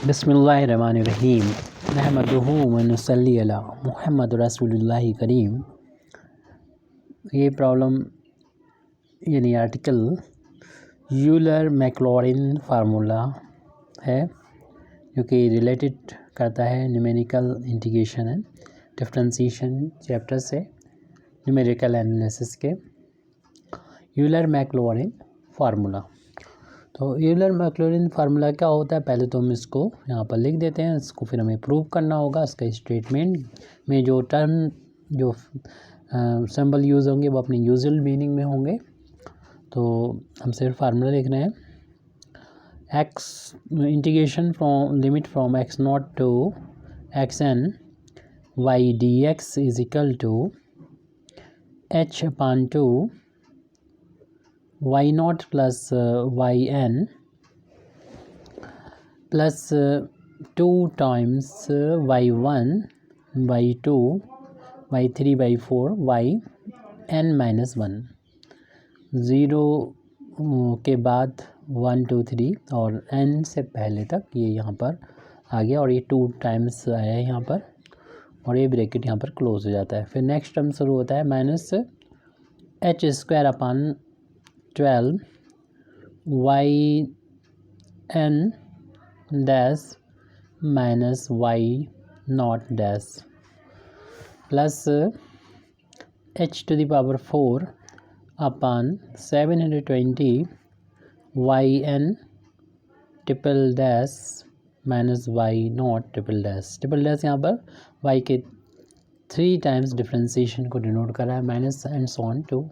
बिस्मिल्लाहिर्रहमानिर्रहीम नहमदुहु व नसल्ली अला मुहम्मद रसूलुल्लाहि करीम। ये प्रॉब्लम यानी आर्टिकल यूलर मैक्लॉरिन फार्मूला है जो कि रिलेटेड करता है numerical integration and differentiation chapter से न्यूमेरिकल एनालिसिस के यूलर मैक्लॉरिन फार्मूला। तो यूलर मैक्लॉरिन फार्मूला क्या होता है, पहले तो हम इसको यहाँ पर लिख देते हैं, इसको फिर हमें प्रूव करना होगा। इसका स्टेटमेंट में जो टर्म जो सिंबल यूज़ होंगे वो अपने यूजुअल मीनिंग में होंगे। तो हम सिर्फ फार्मूला लिख रहे हैं, x integration from limit from x nought to x n y d x is equal to h upon two y nought plus y n plus 2 times y one y two y three y four y n minus one. 0 के बाद 1 2 3 और n से पहले तक ये यहाँ पर आ गया और ये 2 टाइम्स आया है यहाँ पर और ये ब्रैकेट यहाँ पर क्लोज हो जाता है। फिर नेक्स्ट टर्म शुरू होता है minus h square upon 12 y n dash minus y nought dash plus h to the power 4 upon 720 y n triple dash minus y nought triple dash यहाँ पर वाई के 3 टाइम्स डिफ्रेंशिएशन को denote कर रहा है, minus and so on to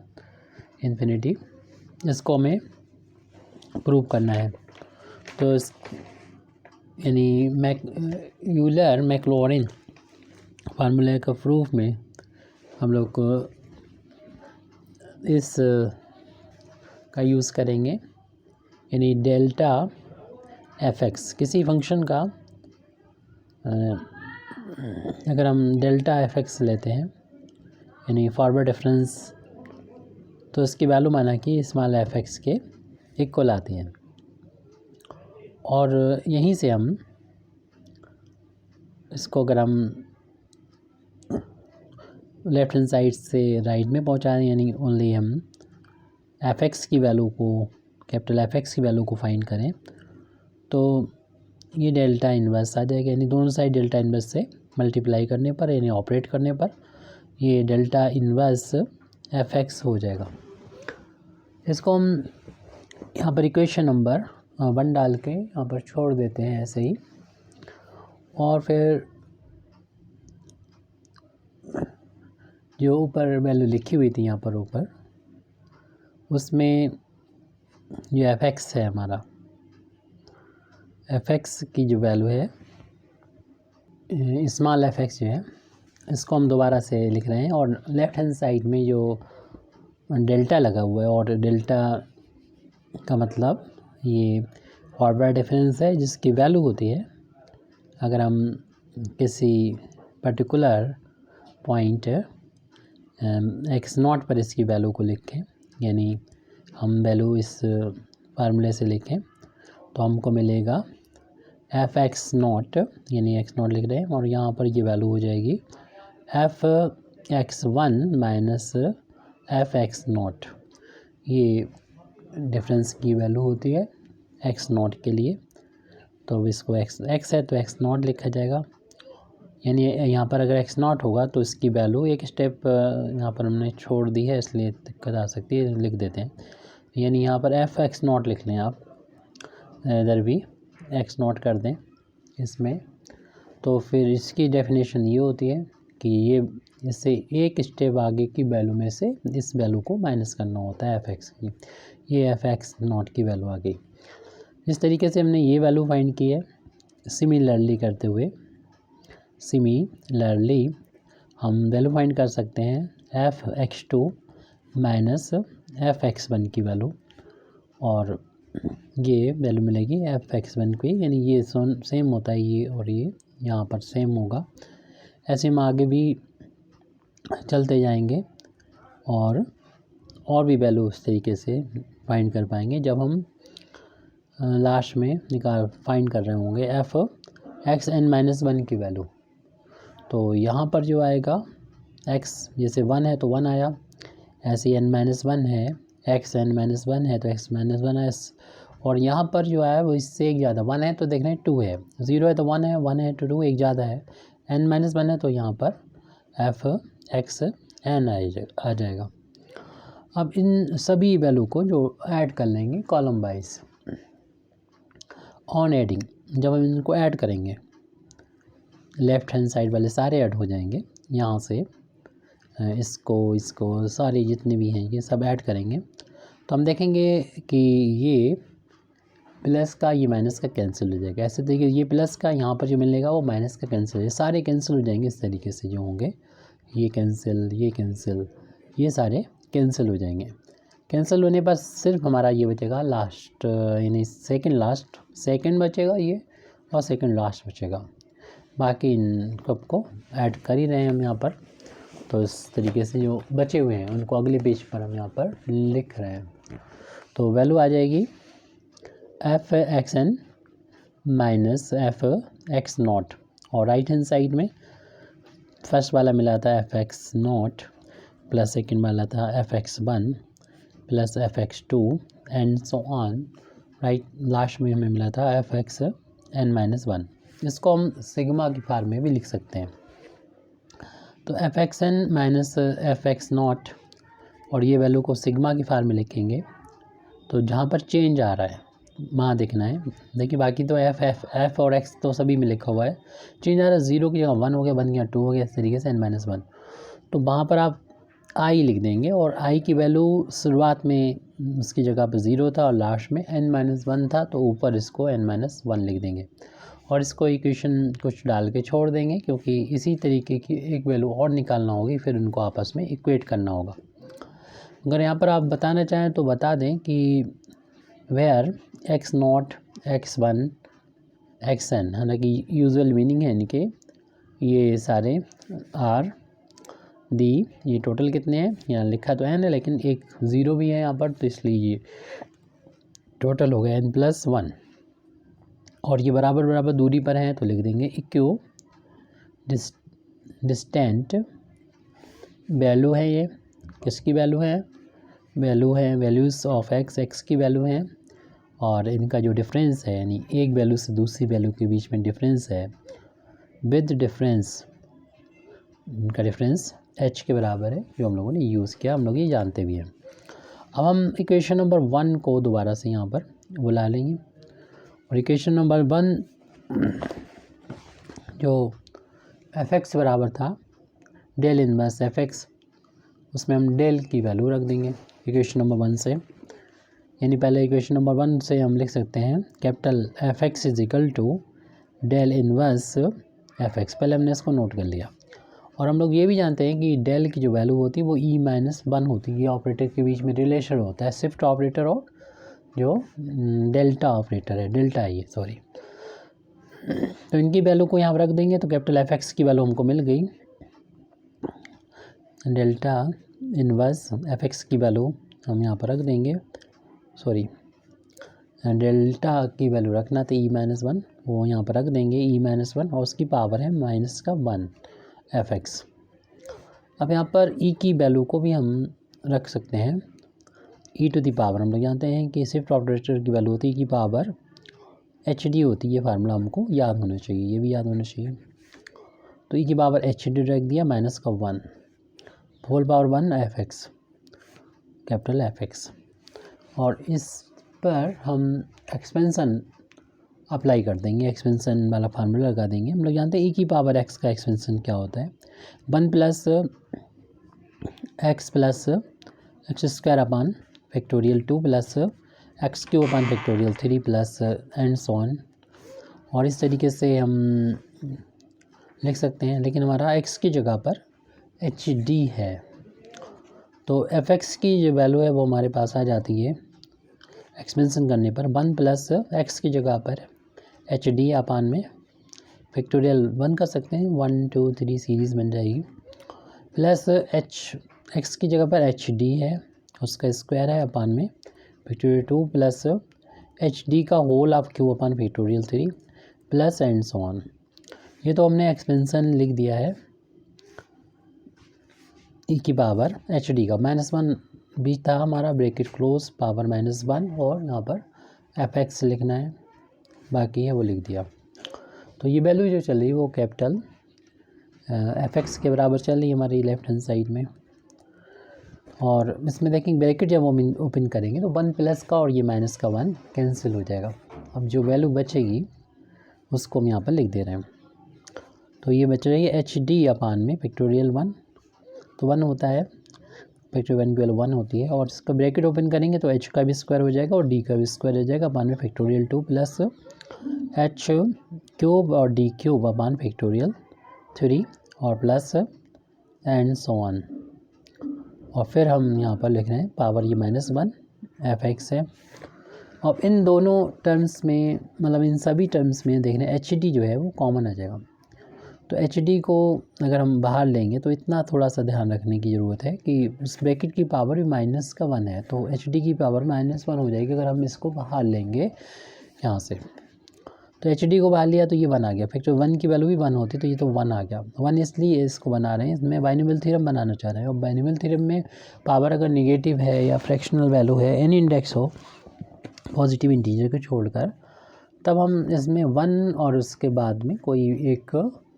infinity. इसको हमें prove करना है। तो यानी यूलर मैक्लॉरिन फार्मूले का प्रूफ में हम लोग को इस का यूज़ करेंगे, यानी डेल्टा एफ एक्स किसी फंक्शन का अगर हम डेल्टा एफ एक्स लेते हैं यानी फॉरवर्ड डिफरेंस, तो इसकी वैल्यू माना कि स्मॉल एफ एक्स के इक्वल आती है और यहीं से हम इसको अगर हम लेफ्ट हैंड साइड से राइट में पहुंचा दें यानी ओनली हम एफ एक्स की वैल्यू को कैपिटल एफ एक्स की वैल्यू को फाइंड करें तो ये डेल्टा इन्वर्स आ जाएगा, यानी दोनों साइड डेल्टा इन्वर्स से मल्टीप्लाई करने पर यानी ऑपरेट करने पर ये डेल्टा इन्वर्स एफ एक्स हो जाएगा। इसको हम यहाँ पर इक्वेशन नंबर 1 डाल के यहाँ पर छोड़ देते हैं ऐसे ही, और फिर जो ऊपर वैल्यू लिखी हुई थी यहाँ पर ऊपर, उसमें जो एफ एक्स है हमारा, एफ एक्स की जो वैल्यू है स्मॉल एफ एक्स जो है, इसको हम दोबारा से लिख रहे हैं और लेफ़्ट हैंड साइड में जो डेल्टा लगा हुआ है और डेल्टा का मतलब ये फॉरवर्ड डिफरेंस है जिसकी वैल्यू होती है, अगर हम किसी पर्टिकुलर पॉइंट एक्स नॉट पर इसकी वैल्यू को लिखें, यानी हम वैल्यू इस फार्मूले से लिखें तो हमको मिलेगा एफ एक्स नॉट, यानी एक्स नॉट लिख रहे हैं और यहाँ पर ये वैल्यू हो जाएगी f x one minus f x not. ये डिफरेंस की वैल्यू होती है एक्स नॉट के लिए, तो इसको एक्स है तो एक्स नॉट लिखा जाएगा, यानी यहाँ पर अगर एक्स नॉट होगा तो इसकी वैल्यू एक स्टेप यहाँ पर हमने छोड़ दी है इसलिए दिक्कत आ सकती है, लिख देते हैं। यानी यहाँ पर एफ एक्स नॉट लिख लें आप, इधर भी एक्स नॉट कर दें इसमें, तो फिर इसकी डेफिनेशन ये होती है कि ये इससे एक स्टेप आगे की वैल्यू में से इस वैल्यू को माइनस करना होता है एफ एक्स की, ये एफ एक्स नॉट की वैल्यू आ गई। इस तरीके से हमने ये वैल्यू फाइंड की है। सिमिलरली करते हुए हम वैल्यू फाइंड कर सकते हैं f x two minus f x one की वैल्यू, और ये वैल्यू मिलेगी एफ एक्स वन की, यानी ये सेम होता है ये और ये यहाँ पर सेम होगा। ऐसे हम आगे भी चलते जाएंगे और भी वैल्यू उस तरीके से फाइंड कर पाएंगे जब हम लास्ट में फाइंड कर रहे होंगे f x N minus one की वैल्यू। तो यहाँ पर जो आएगा एक्स जैसे वन है तो वन आया, ऐसे एन माइनस वन है, एक्स एन माइनस वन है तो एक्स माइनस वन है। और यहाँ पर जो आया वो इससे एक ज़्यादा, वन है तो देख रहे हैं टू है, ज़ीरो है तो वन है तो टू, एक ज़्यादा है, एन माइनस वन है तो यहाँ पर एफ एक्स एन आ जाएगा। अब इन सभी वैल्यू को जो ऐड कर लेंगे कॉलम वाइज ऑन एडिंग, जब हम इनको ऐड करेंगे लेफ़्ट हैंड साइड वाले सारे ऐड हो जाएंगे। यहाँ से इसको सारे जितने भी हैं ये सब ऐड करेंगे तो हम देखेंगे कि ये प्लस का ये माइनस का कैंसिल हो जाएगा। ऐसे देखिए ये प्लस का यहाँ पर जो मिलेगा वो माइनस का कैंसिल हो जाएगा, सारे कैंसिल हो जाएंगे इस तरीके से जो होंगे, ये कैंसिल ये सारे कैंसिल हो जाएंगे। कैंसिल होने पर सिर्फ हमारा ये बचेगा लास्ट, यानी सेकंड बचेगा ये, और सेकंड लास्ट बचेगा। बाकी इन सबको ऐड कर ही रहे हैं हम यहाँ पर। तो इस तरीके से जो बचे हुए हैं उनको अगले पेज पर हम यहाँ पर लिख रहे हैं। तो वैल्यू आ जाएगी f x N minus f x nought, और राइट हैंड साइड में फर्स्ट वाला मिला था f x nought plus second वाला था f x one plus f x two and so on. Right last में हमें मिला था f x N minus one. इसको हम सिग्मा की फॉर्म में भी लिख सकते हैं। तो f x N minus f x nought, और ये वैल्यू को सिग्मा की फॉर्म में लिखेंगे तो जहाँ पर चेंज आ रहा है वहाँ देखना है। देखिए बाकी तो एफ और एक्स तो सभी में लिखा हुआ है, चेंज आ रहा है ज़ीरो की जगह वन हो गया, बन गया टू हो गया, इस तरीके से एन माइनस वन। तो वहाँ पर आप आई लिख देंगे, और आई की वैल्यू शुरुआत में उसकी जगह पर ज़ीरो था और लास्ट में एन माइनस वन था, तो ऊपर इसको एन माइनस वन लिख देंगे और इसको इक्वेशन कुछ डाल के छोड़ देंगे, क्योंकि इसी तरीके की एक वैल्यू और निकालना होगी, फिर उनको आपस में इक्वेट करना होगा। अगर यहाँ पर आप बताना चाहें तो बता दें कि where x nought x one x n, हालांकि यूजुअल मीनिंग है इनके, ये सारे आर दी, ये टोटल कितने हैं यहाँ लिखा तो एन है लेकिन एक ज़ीरो भी है यहाँ पर, तो इसलिए ये टोटल हो गया एन प्लस वन। और ये बराबर बराबर दूरी पर है तो लिख देंगे इक्व डिस्टेंट वैल्यू है। ये किसकी वैल्यू है? वैल्यूज़ ऑफ एक्स की वैल्यू है, और इनका जो डिफरेंस है यानी एक वैल्यू से दूसरी वैल्यू के बीच में डिफरेंस है, विद डिफरेंस, इनका डिफरेंस h के बराबर है, जो हम लोगों ने यूज़ किया, हम लोग ये जानते भी हैं। अब हम इक्वेशन नंबर 1 को दोबारा से यहाँ पर बुला लेंगे, और इक्वेशन नंबर 1 जो f(x) बराबर था डेल इनवर्स f(x), उसमें हम डेल की वैल्यू रख देंगे इक्वेशन नंबर 1 से। यानी पहले इक्वेशन नंबर 1 से हम लिख सकते हैं capital f(x) is equal to del inverse f(x). पहले हमने इसको नोट कर लिया, और हम लोग ये भी जानते हैं कि डेल की जो वैल्यू होती है वो e-1 होती है। ये ऑपरेटर के बीच में रिलेशन होता है, शिफ्ट ऑपरेटर और जो डेल्टा ऑपरेटर है, डेल्टा है ये, सॉरी। तो इनकी वैल्यू को यहाँ पर रख देंगे, तो कैपिटल f(x) की वैल्यू हमको मिल गई, डेल्टा इनवर्स f(x) की वैल्यू हम यहाँ पर रख देंगे, सॉरी डेल्टा की वैल्यू रखना था e-1, वो यहाँ पर रख देंगे e-1, और उसकी पावर है माइनस का 1 f(x). अब यहाँ पर e की वैल्यू को भी हम रख सकते हैं e टू दी पावर, हम लोग जानते हैं कि शिफ्ट ऑपरेटर की वैल्यू होती है की पावर hd होती है। ये फार्मूला हमको याद होना चाहिए, ये भी याद होना चाहिए। तो e की पावर hd रख दिया माइनस का 1 whole power 1 f(x), capital f(x), और इस पर हम एक्सपेंसन अप्लाई कर देंगे, एक्सपेंसन वाला फार्मूला लगा देंगे। हम लोग जानते हैं e की पावर x का एक्सपेंसन क्या होता है, 1 plus x square upon factorial 2 plus x cube upon factorial 3 plus and so on. और इस तरीके से हम लिख सकते हैं, लेकिन हमारा x की जगह पर hd है, तो f(x) की जो वैल्यू है वो हमारे पास आ जाती है एक्सपेंसन करने पर 1 प्लस एक्स की जगह पर hd अपान में फैक्टोरियल 1 कर सकते हैं, 1 2 3 सीरीज़ बन जाएगी, प्लस x की जगह पर hd है, उसका स्क्वायर है अपान में फैक्टोरियल 2 प्लस hd का whole of q upon factorial 3 plus and so on. ये तो हमने एक्सपेंशन लिख दिया है ई की पावर एच डी का, -1 भी था हमारा, ब्रैकेट क्लोज, पावर -1, और यहाँ पर एफ एक्स लिखना है, बाकी है वो लिख दिया। तो ये वैल्यू जो चल रही है वो कैपिटल एफ एक्स के बराबर चल रही है हमारी लेफ्ट हैंड साइड में। और इसमें देखेंगे ब्रैकेट जब हम ओपन करेंगे तो 1 प्लस का और ये माइनस का 1 कैंसिल हो जाएगा। अब जो वैल्यू बचेगी उसको हम यहाँ पर लिख दे रहे हैं। तो ये बच रही है एच डी अपान में फैक्टोरियल 1, तो 1 होता है, फैक्टोरियल 1 की वैल्यू 1 होती है। और इसका ब्रैकेट ओपन करेंगे तो एच का भी स्क्वायर हो जाएगा और डी का भी स्क्वायर हो जाएगा अपान में फैक्टोरियल 2 प्लस एच क्यूब और डी क्यूब अपान फैक्टोरियल 3 और प्लस एंड सो ऑन। और फिर हम यहाँ पर लिख रहे हैं पावर ये -1 एफ एक्स है। अब इन दोनों टर्म्स में, मतलब इन सभी टर्म्स में देख रहे हैं एच डी जो है वो कॉमन आ जाएगा। तो एच डी को अगर हम बाहर लेंगे तो इतना थोड़ा सा ध्यान रखने की ज़रूरत है कि इस ब्रैकेट की पावर भी -1 है, तो एच डी की पावर -1 हो जाएगी अगर हम इसको बाहर लेंगे यहाँ से। तो एच डी को बाहर लिया तो ये 1 आ गया, फैक्टर 1 की वैल्यू भी 1 होती तो ये तो 1 आ गया। 1 इसलिए इसको बना रहे हैं, इसमें बाइनोमियल थ्योरम बनाना चाह रहे हैं। और बाइनोमियल थ्योरम में पावर अगर निगेटिव है या फ्रैक्शनल वैल्यू है, एनी इंडेक्स हो पॉजिटिव इंटीजर को छोड़कर, तब हम इसमें 1 और उसके बाद में कोई एक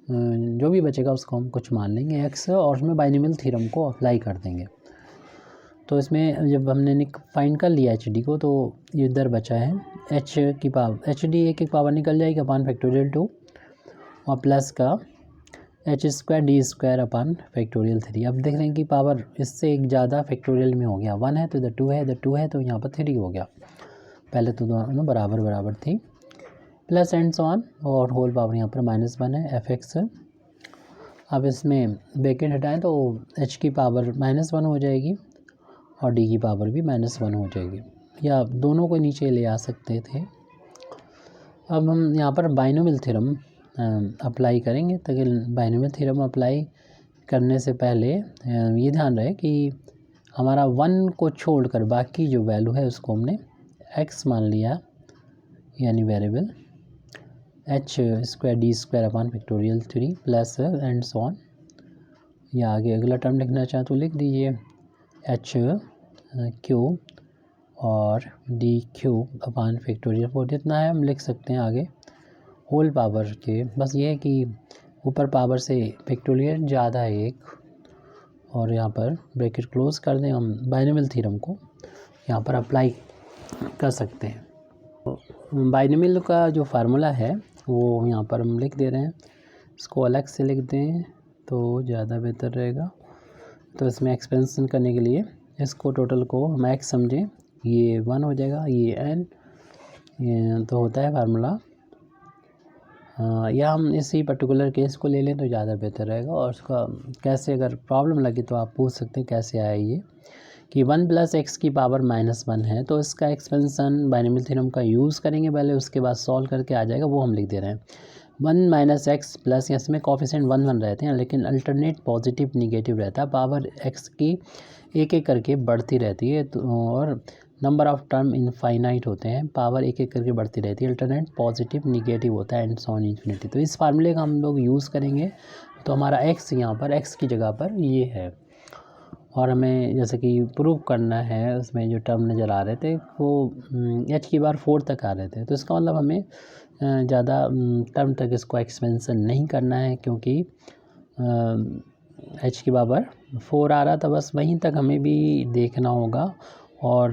जो भी बचेगा उसको हम कुछ मान लेंगे x, और उसमें बाइनोमियल थ्योरम को अप्लाई कर देंगे। तो इसमें जब हमने फाइंड कर लिया एच डी को तो ये इधर बचा है एच की पावर, एच डी एक पावर निकल जाएगी अपान फैक्टोरियल 2 और प्लस का H square D square upon factorial 3। अब देख रहे हैं कि पावर इससे एक ज़्यादा फैक्टोरियल में हो गया, 1 है तो इधर 2 है, इधर 2 है तो यहाँ पर 3 हो गया, पहले तो दोनों बराबर बराबर थी, प्लस एंड सो ऑन, और होल पावर यहाँ पर -1 है एफ एक्स। अब इसमें ब्रैकेट हटाएं तो h की पावर -1 हो जाएगी और d की पावर भी -1 हो जाएगी, या दोनों को नीचे ले आ सकते थे। अब हम यहाँ पर बाइनोमियल थ्योरम अप्लाई करेंगे, ताकि बाइनोमियल थ्योरम अप्लाई करने से पहले ये ध्यान रहे कि हमारा 1 को छोड़कर बाकी जो वैल्यू है उसको हमने x मान लिया, यानी variable H square D square upon factorial 3 plus and so on. या आगे अगला टर्म लिखना चाहें तो लिख दीजिए एच क्यूब और डी क्यूब अपान फैक्टोरियल 4, जितना है हम लिख सकते हैं आगे होल पावर के। बस ये है कि ऊपर पावर से फैक्टोरियल ज़्यादा है एक, और यहाँ पर ब्रैकेट क्लोज कर दें, हम बाइनोमियल थ्योरम को यहाँ पर अप्लाई कर सकते हैं। तो बाइनोमियल का जो फार्मूला है वो यहाँ पर हम लिख दे रहे हैं, इसको अलग से लिख दें तो ज़्यादा बेहतर रहेगा। तो इसमें एक्सपेंशन करने के लिए इसको टोटल को हम x समझें, ये 1 हो जाएगा, ये n, ये तो होता है फार्मूला। या हम इसी पर्टिकुलर केस को ले लें तो ज़्यादा बेहतर रहेगा। और उसका कैसे, अगर प्रॉब्लम लगे तो आप पूछ सकते हैं कैसे आया ये, कि 1 प्लस एक्स की पावर -1 है, तो इसका एक्सपेंशन बाइनोमियल थ्योरम का यूज़ करेंगे पहले, उसके बाद सॉल्व करके आ जाएगा, वो हम लिख दे रहे हैं 1 माइनस एक्स प्लस, इसमें कोफिशिएंट 1 रहते हैं लेकिन अल्टरनेट पॉजिटिव निगेटिव रहता है, पावर एक्स की एक एक करके बढ़ती रहती है, तो और नंबर ऑफ टर्म इनफाइनाइट होते हैं, पावर एक एक करके बढ़ती रहती है, अल्टरनेट पॉजिटिव निगेटिव होता है एंड सो ऑन इन्फिनिटी। तो इस फार्मूले का हम लोग यूज़ करेंगे, तो हमारा एक्स यहाँ पर एक्स की जगह पर ये है, और हमें जैसे कि प्रूव करना है, उसमें जो टर्म नज़र आ रहे थे वो एच की बार 4 तक आ रहे थे, तो इसका मतलब हमें ज़्यादा टर्म तक इसको एक्सपेंशन नहीं करना है, क्योंकि एच की पावर 4 आ रहा था, बस वहीं तक हमें भी देखना होगा। और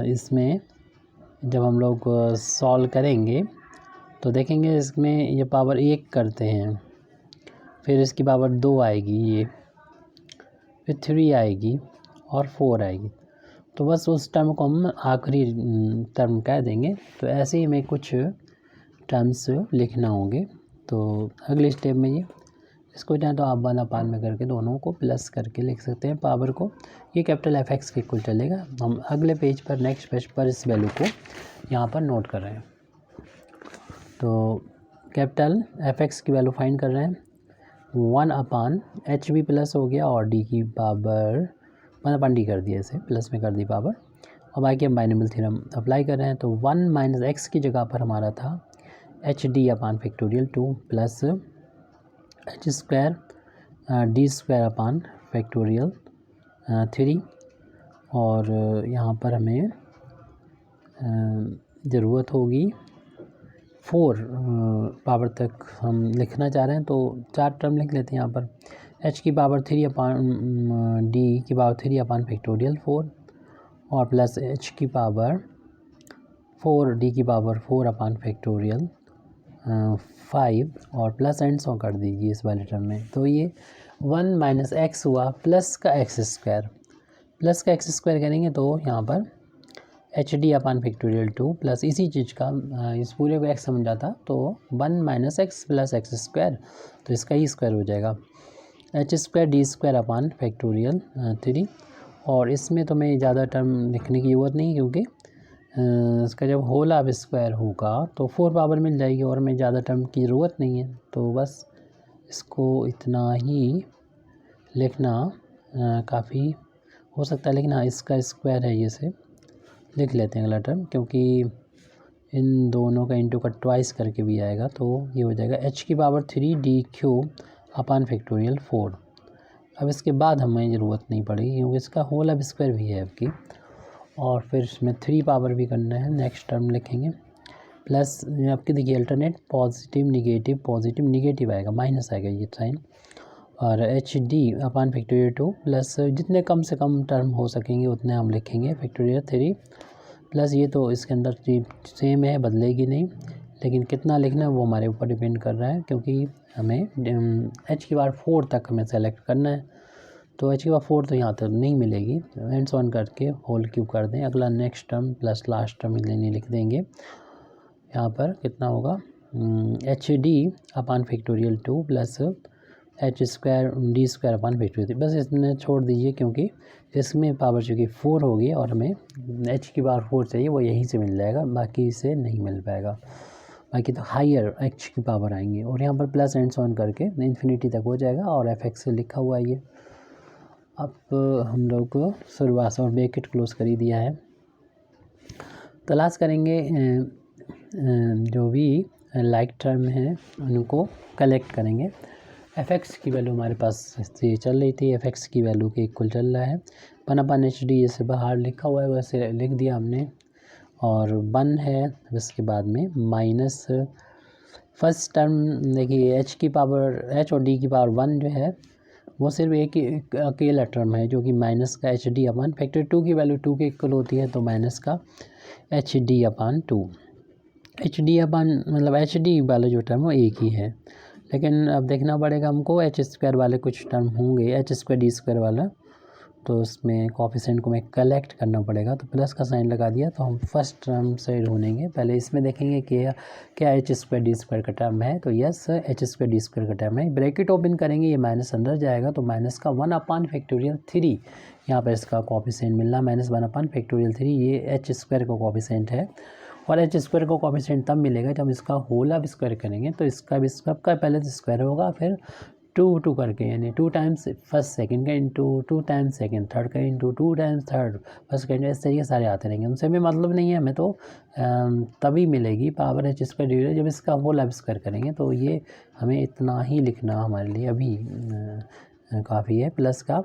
इसमें जब हम लोग सॉल्व करेंगे तो देखेंगे इसमें ये पावर 1 करते हैं, फिर इसकी पावर 2 आएगी, ये फिर 3 आएगी और 4 आएगी, तो बस उस टर्म को हम आखिरी टर्म कह देंगे। तो ऐसे ही हमें कुछ टर्म्स लिखना होंगे, तो अगले स्टेप में ये इसको चाहें तो आप 1 अपान में करके दोनों को प्लस करके लिख सकते हैं पावर को, ये कैपिटल एफ एक्स के इक्वल चलेगा। हम अगले पेज पर, नेक्स्ट पेज पर इस वैल्यू को यहाँ पर नोट कर रहे हैं। तो कैपिटल एफ एक्स की वैल्यू फाइंड कर रहे हैं, 1 अपान एच भी प्लस हो गया और डी की पावर 1 अपान डी कर दिया, इसे प्लस में कर दी पावर, और बाकी हम बाइनोमियल थ्योरम अप्लाई कर रहे हैं। तो 1 माइनस एक्स की जगह पर हमारा था H D upon factorial 2 plus H square D square upon factorial 3, और यहाँ पर हमें ज़रूरत होगी 4 पावर तक हम लिखना चाह रहे हैं, तो 4 टर्म लिख लेते हैं यहाँ पर। एच की पावर 3 अपान डी की पावर 3 अपान फैक्टोरियल 4, और प्लस एच की पावर 4 डी की पावर 4 अपान फैक्टोरियल 5, और प्लस एंड सो कर दीजिए इस वाले टर्म में। तो ये 1 माइनस एक्स हुआ प्लस का एक्स स्क्वायर, प्लस का एक्स स्क्वायर करेंगे तो यहाँ पर H D upon factorial 2 plus इसी चीज़ का इस पूरे को एक्स समझ जाता तो 1 minus x plus x square, तो इसका ही स्क्वायर हो जाएगा H square D square upon factorial 3। और इसमें तो मैं ज़्यादा टर्म लिखने की ज़रूरत नहीं, क्योंकि इसका जब होल ऑफ स्क्वायर होगा तो 4 पावर मिल जाएगी और हमें ज़्यादा टर्म की ज़रूरत नहीं है। तो बस इसको इतना ही लिखना काफ़ी हो सकता है, लेकिन हाँ इसका स्क्वायर है, ये से लिख लेते हैं अगला टर्म, क्योंकि इन दोनों का इंटू का ट्वाइस करके भी आएगा। तो ये हो जाएगा एच की पावर 3 डी क्यूब अपान फैक्टोरियल 4। अब इसके बाद हमें ज़रूरत नहीं पड़ेगी, क्योंकि इसका होल अब स्क्वायर भी है आपकी, और फिर इसमें 3 पावर भी करना है। नेक्स्ट टर्म लिखेंगे प्लस आपकी देखिए अल्टरनेट पॉजिटिव निगेटिव आएगा, माइनस आएगा ये साइन, और H D upon factorial 2 plus जितने कम से कम टर्म हो सकेंगे उतने हम लिखेंगे फैक्टोरियल 3 प्लस ये तो इसके अंदर सेम है, बदलेगी नहीं, लेकिन कितना लिखना है वो हमारे ऊपर डिपेंड कर रहा है, क्योंकि हमें एच की पावर 4 तक हमें सेलेक्ट करना है। तो एच की पावर 4 तो यहाँ तक नहीं मिलेगी, एंड्स ऑन करके होल क्यूब कर दें। अगला next term plus last term लिख देंगे। यहाँ पर कितना होगा H D upon factorial 2 plus H square D square upon factorial 3, बस इसमें छोड़ दीजिए, क्योंकि इसमें पावर चूँकि 4 होगी और हमें एच की पावर 4 चाहिए, वो यहीं से मिल जाएगा, बाकी से नहीं मिल पाएगा। बाकी तो हायर एच की पावर आएंगे, और यहाँ पर प्लस एंड्स ऑन करके इन्फिनिटी तक हो जाएगा, और एफ एक्स से लिखा हुआ है ये। अब हम लोग शुरुआत और ब्रैकेट क्लोज कर ही दिया है। तलाश करेंगे जो भी लाइक टर्म है उनको कलेक्ट करेंगे। एफ एक्स की वैल्यू हमारे पास ये चल रही थी, एफ एक्स की वैल्यू के इक्वल चल रहा है 1 अपान एच डी, जैसे बाहर लिखा हुआ है वैसे लिख दिया हमने, और 1 है इसके बाद में माइनस फर्स्ट टर्म देखिए एच की पावर एच और डी की पावर 1 जो है वो सिर्फ एक अकेला टर्म है, जो कि माइनस का एच डी अपान फैक्टर 2 की वैल्यू 2 के इक्वल होती है, तो माइनस का एच डी अपान 2, एच डी अपान मतलब एच डी वाला जो टर्म वो एक ही है, लेकिन अब देखना पड़ेगा हमको एच स्क्वायर वाले कुछ टर्म होंगे, एच स्क्वायर डी स्क्वायर वाला, तो उसमें कोफिशिएंट को मैं कलेक्ट करना पड़ेगा। तो प्लस का साइन लगा दिया, तो हम फर्स्ट टर्म से ढूंढेंगे। पहले इसमें देखेंगे कि क्या एच स्क्वायर डी स्क्वायर का टर्म है, तो yes H square D square का टर्म है। ब्रैकेट ओपन करेंगे, ये माइनस अंदर जाएगा, तो माइनस का 1 अपान फैक्टोरियल 3 यहाँ पर इसका कोफिशिएंट मिलना, माइनस 1 अपान फैक्टोरियल 3 ये एच स्क्वायर का कोफिशिएंट है, और एच स्क्वायर का कोफिशिएंट तब मिलेगा जब इसका होल ऑफ स्क्वायर करेंगे, तो इसका भी सबका पहले तो स्क्वायर होगा, फिर 2 करके, यानी 2 टाइम्स फर्स्ट सेकंड का इंटू 2 टाइम्स सेकंड थर्ड का into 2 times third first second, इस तरीके सारे आते रहेंगे, उनसे भी मतलब नहीं है हमें, तो तभी मिलेगी पावर एच स्क्वायर जब इसका होल ऑफ स्क्वायर करेंगे। तो ये हमें इतना ही लिखना हमारे लिए अभी काफ़ी है। प्लस का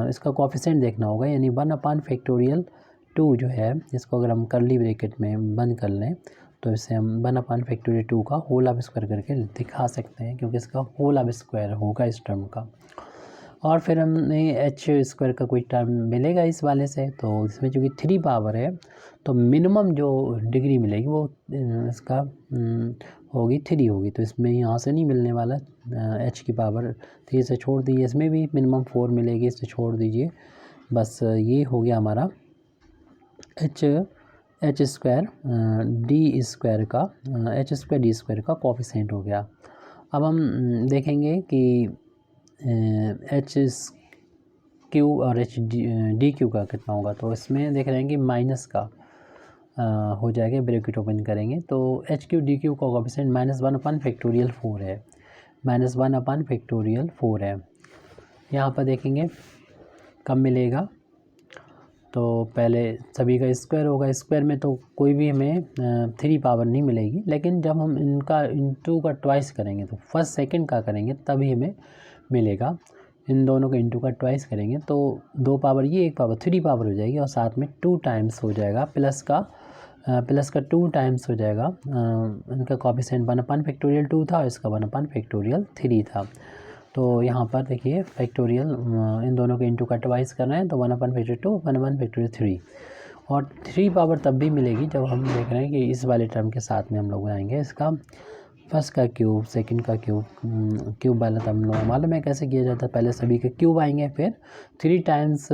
इसका कोफिशिएंट देखना होगा, यानी 1 अपान फैक्टोरियल 2 जो है, इसको अगर हम कर्ली ब्रैकेट में बंद कर लें तो इसे हम 1 अपान फैक्टोरियल 2 का होल ऑफ स्क्वायर करके दिखा सकते हैं, क्योंकि इसका होल ऑफ स्क्वायर होगा इस टर्म का। और फिर हमें एच स्क्वायर का कोई टर्म मिलेगा इस वाले से, तो इसमें चूँकि 3 पावर है तो मिनिमम जो डिग्री मिलेगी वो इसका होगी 3 होगी, तो इसमें यहाँ से नहीं मिलने वाला, एच की पावर 3 से छोड़ दीजिए, इसमें भी मिनिमम 4 मिलेगी, इससे छोड़ दीजिए। बस ये हो गया हमारा एच स्क्वायर डी स्क्वायर का एच स्क्वायर डी स्क्वायर का कोफिशिएंट हो गया। अब हम देखेंगे कि एच क्यू और एच डी क्यू का कितना होगा, तो इसमें देख रहे हैं कि माइनस का हो जाएगा, ब्रैकेट ओपन करेंगे तो एच क्यू डी क्यू का कोफिशिएंट -1 अपान फैक्टोरियल 4 है, -1 अपान फैक्टोरियल 4 है। यहाँ पर देखेंगे कब मिलेगा, तो पहले सभी का स्क्वायर होगा, स्क्वायर में तो कोई भी हमें 3 पावर नहीं मिलेगी, लेकिन जब हम इनका इंटू का ट्वाइस करेंगे तो फर्स्ट सेकंड का करेंगे तभी हमें मिलेगा। इन दोनों का इंटू का ट्वाइस करेंगे तो 2 पावर ये 1 पावर 3 पावर हो जाएगी, और साथ में 2 टाइम्स हो जाएगा, प्लस का 2 टाइम्स हो जाएगा। इनका कोएफिशिएंट 1/फैक्टोरियल 2 था और इसका 1/फैक्टोरियल 3 था। तो यहाँ पर देखिए फैक्टोरियल इन दोनों के इंटू का ट्वाइस कर रहे हैं, तो 1/फैक्टोरियल 2 1/फैक्टोरियल 3, और 3 पावर तब भी मिलेगी जब हम देख रहे हैं कि इस वाले टर्म के साथ में हम लोग आएंगे इसका फर्स्ट का क्यूब, सेकंड का क्यूब, क्यूब वाला तो हम लोग मालूम है कैसे किया जाता है, पहले सभी के क्यूब आएंगे, फिर 3 टाइम्स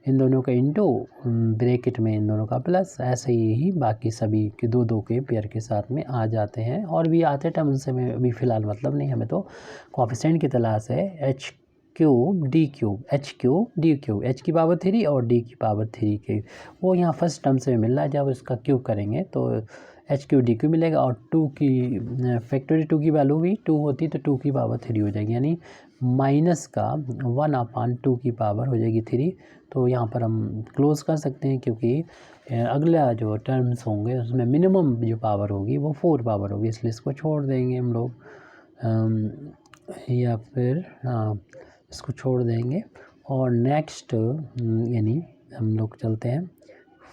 इन दोनों का इंटू ब्रैकेट में इन दोनों का प्लस, ऐसे ही बाकी सभी के दो के पेयर के साथ में आ जाते हैं, और भी आते टर्म उनसे में अभी फ़िलहाल मतलब नहीं, हमें तो कोएफिशिएंट की तलाश है। H cube D cube, H cube D cube, H की पावर 3 और डी की पावर 3 के, वो यहाँ फर्स्ट टर्म से मिल रहा है। जब इसका क्यूब करेंगे तो एच क्यू डी क्यू मिलेगा, और 2 की फैक्टोरियल 2 की वैल्यू भी 2 होती तो 2 की पावर 3 हो जाएगी, यानी माइनस का 1/2 की पावर हो जाएगी 3। तो यहाँ पर हम क्लोज कर सकते हैं, क्योंकि अगला जो टर्म्स होंगे उसमें मिनिमम जो पावर होगी वो 4 पावर होगी, इसलिए इसको छोड़ देंगे हम लोग, या फिर इसको छोड़ देंगे। और नेक्स्ट यानी हम लोग चलते हैं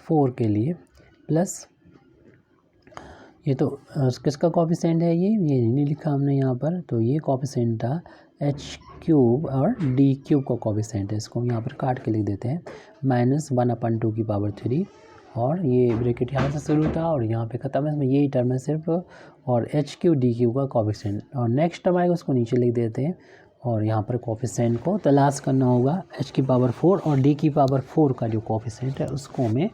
4 के लिए, प्लस ये तो किसका कोएफिशिएंट है, ये नहीं लिखा हमने यहाँ पर, तो ये कोएफिशिएंट था एच क्यूब और डी क्यूब का कोएफिशिएंट है, इसको हम यहाँ पर काट के लिख देते हैं, -1/2 की पावर 3, और ये ब्रैकेट यहाँ से शुरू था और यहाँ पे ख़त्म है, इसमें यही टर्म है सिर्फ, और एच क्यू डी क्यू का कोएफिशिएंट, और नेक्स्ट टर्म आएगा उसको नीचे लिख देते हैं, और यहाँ पर कोएफिशिएंट को तलाश करना होगा, एच की पावर 4 और डी की पावर 4 का जो कोएफिशिएंट है उसको हमें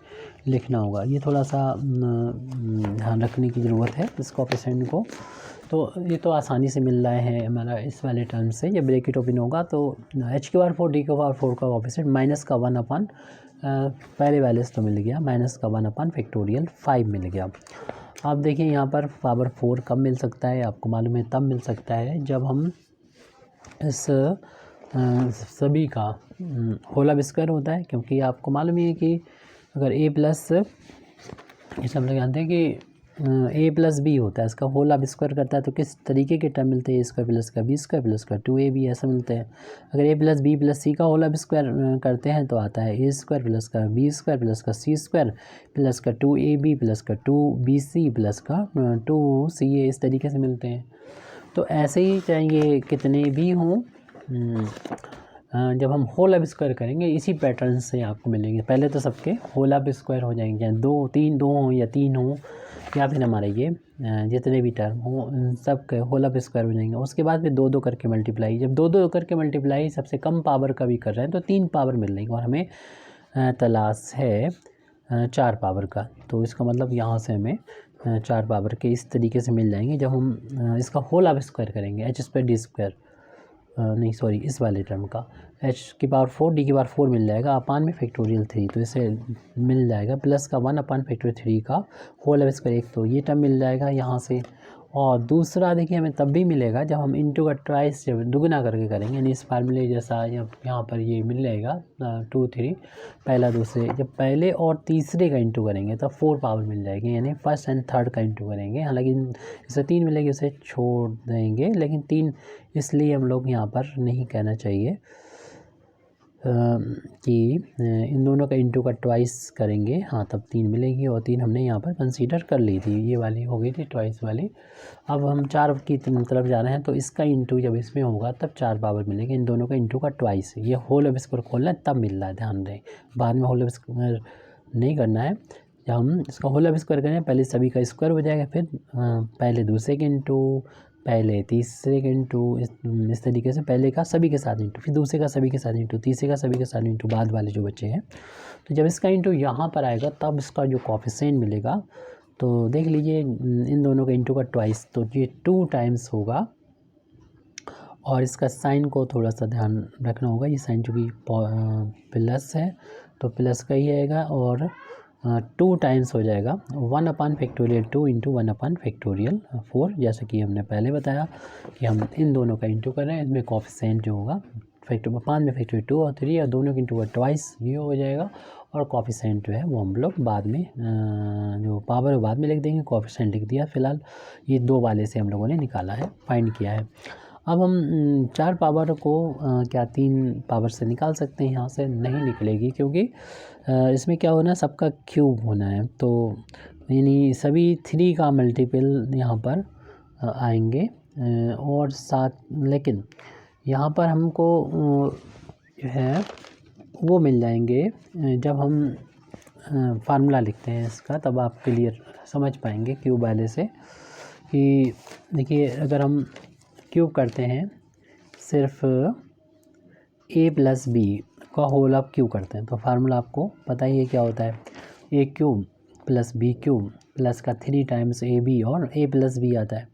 लिखना होगा। ये थोड़ा सा ध्यान रखने की ज़रूरत है इस कोएफिशिएंट को। तो ये तो आसानी से मिल रहा है हमारा इस वाले टर्म से, ये ब्रैकेट ओपन होगा तो एच की पावर 4 डी की पावर 4 का कोएफिशिएंट माइनस का 1 पहले वाले से तो मिल गया, माइनस का 1/फैक्टोरियल 5 मिल गया। आप देखिए यहाँ पर पावर 4 कब मिल सकता है, आपको मालूम है तब मिल सकता है जब हम इस सभी का होल स्क्वायर होता है, क्योंकि आपको मालूम ही है कि अगर a प्लस, जैसे हम लोग जानते हैं कि a प्लस बी होता है, इसका होल आप स्क्वायर करता है तो किस तरीके के टर्म मिलते हैं, a स्क्वायर प्लस का b स्क्वायर प्लस का 2ab ऐसा मिलते हैं। अगर a प्लस बी प्लस सी का होल आप स्क्वायर करते हैं तो आता है a स्क्वायर प्लस का b स्क्वायर प्लस का c स्क्वायर प्लस का 2ab प्लस का 2bc प्लस का 2ca, इस तरीके से मिलते हैं। तो ऐसे ही चाहे कितने भी हों, जब हम होल अब स्क्वायर करेंगे इसी पैटर्न से आपको मिलेंगे। पहले तो सबके होल अब स्क्वायर हो जाएंगे, चाहे 2 हों या 3 हों, या फिर हमारे ये जितने भी टर्म हों उन सब के होल अब स्क्वायर हो जाएंगे। उसके बाद फिर 2 करके मल्टीप्लाई, जब 2 करके मल्टीप्लाई सबसे कम पावर का भी कर रहे हैं तो 3 पावर मिल रही, और हमें तलाश है 4 पावर का। तो इसका मतलब यहाँ से हमें 4 पावर के इस तरीके से मिल जाएंगे जब हम इसका होल अब स्क्वायर करेंगे, एच स्क्वायर डी स्क्वायर, नहीं सॉरी इस वाले टर्म का एच की पावर 4 डी की पावर 4 मिल जाएगा अपान में फैक्टोरियल 3, तो इसे मिल जाएगा प्लस का 1/फैक्टोरियल 3 का होल अब स्क्वायर, एक तो ये टर्म मिल जाएगा यहाँ से। और दूसरा देखिए हमें तब भी मिलेगा जब हम इंटू का ट्वाइस जब दुगना करके करेंगे, यानी इस फार्मूले जैसा यहाँ पर ये मिल जाएगा 2 3, पहला दूसरे, जब पहले और तीसरे का इंटू करेंगे तब 4 पावर मिल जाएगी, यानी फर्स्ट एंड थर्ड का इंटू करेंगे। हालांकि इसे 3 मिलेगी उसे छोड़ देंगे, लेकिन 3 इसलिए हम लोग यहाँ पर नहीं कहना चाहिए कि इन दोनों का इंटू का ट्वाइस करेंगे, हाँ तब 3 मिलेगी, और 3 हमने यहाँ पर कंसीडर कर ली थी, ये वाली हो गई थी ट्वाइस वाली। अब हम 4 की तरफ जा रहे हैं तो इसका इंटू जब इसमें होगा तब 4 पावर मिलेगी, इन दोनों का इंटू का ट्वाइस। ये होल अब स्क्वायर खोलना है तब मिल रहा है, ध्यान दें, बाद में होल अब स्क्वायर नहीं करना है। जब हम इसका होल अब स्क्वायर करें पहले सभी का स्क्वायर हो जाएगा, फिर पहले दूसरे के इंटू, पहले तीसरे के इंटू, इस तरीके से पहले का सभी के साथ इंटू, फिर दूसरे का सभी के साथ इंटू, तीसरे का सभी के साथ इंटू, बाद वाले जो बच्चे हैं। तो जब इसका इंटू यहाँ पर आएगा तब इसका जो कोएफिशिएंट मिलेगा, तो देख लीजिए इन दोनों का इंटू का ट्वाइस, तो ये 2 टाइम्स होगा। और इसका साइन को थोड़ा सा ध्यान रखना होगा, ये साइन चूँकि प्लस है तो प्लस का ही आएगा, और 2 टाइम्स हो जाएगा 1/फैक्टोरियल 2 इंटू 1/फैक्टोरियल 4, जैसे कि हमने पहले बताया कि हम इन दोनों का इंटू कर रहे हैं, इसमें कोएफिशिएंट जो होगा फैक्टर अपान में फैक्टर 2 और 3 और दोनों की इंटू ट्वाइस ये हो जाएगा। और कोफिशिएंट जो है वो हम लोग बाद में जो पावर है बाद में लिख देंगे, कोफिशिएंट लिख दिया फिलहाल। ये 2 वाले से हम लोगों ने निकाला है, फाइंड किया है। अब हम 4 पावर को क्या 3 पावर से निकाल सकते हैं? यहाँ से नहीं निकलेगी, क्योंकि इसमें क्या होना है, सबका क्यूब होना है। तो यानी सभी 3 का मल्टीपल यहाँ पर आएंगे और साथ, लेकिन यहाँ पर हमको जो है वो मिल जाएंगे जब हम फार्मूला लिखते हैं इसका, तब आप क्लियर समझ पाएंगे क्यूब वाले से कि देखिए अगर हम क्यूब करते हैं सिर्फ a प्लस बी का होल आप क्यूब करते हैं तो फार्मूला आपको पता ही है क्या होता है, a cube plus b cube plus का 3 टाइम्स ए बी और a प्लस बी आता है।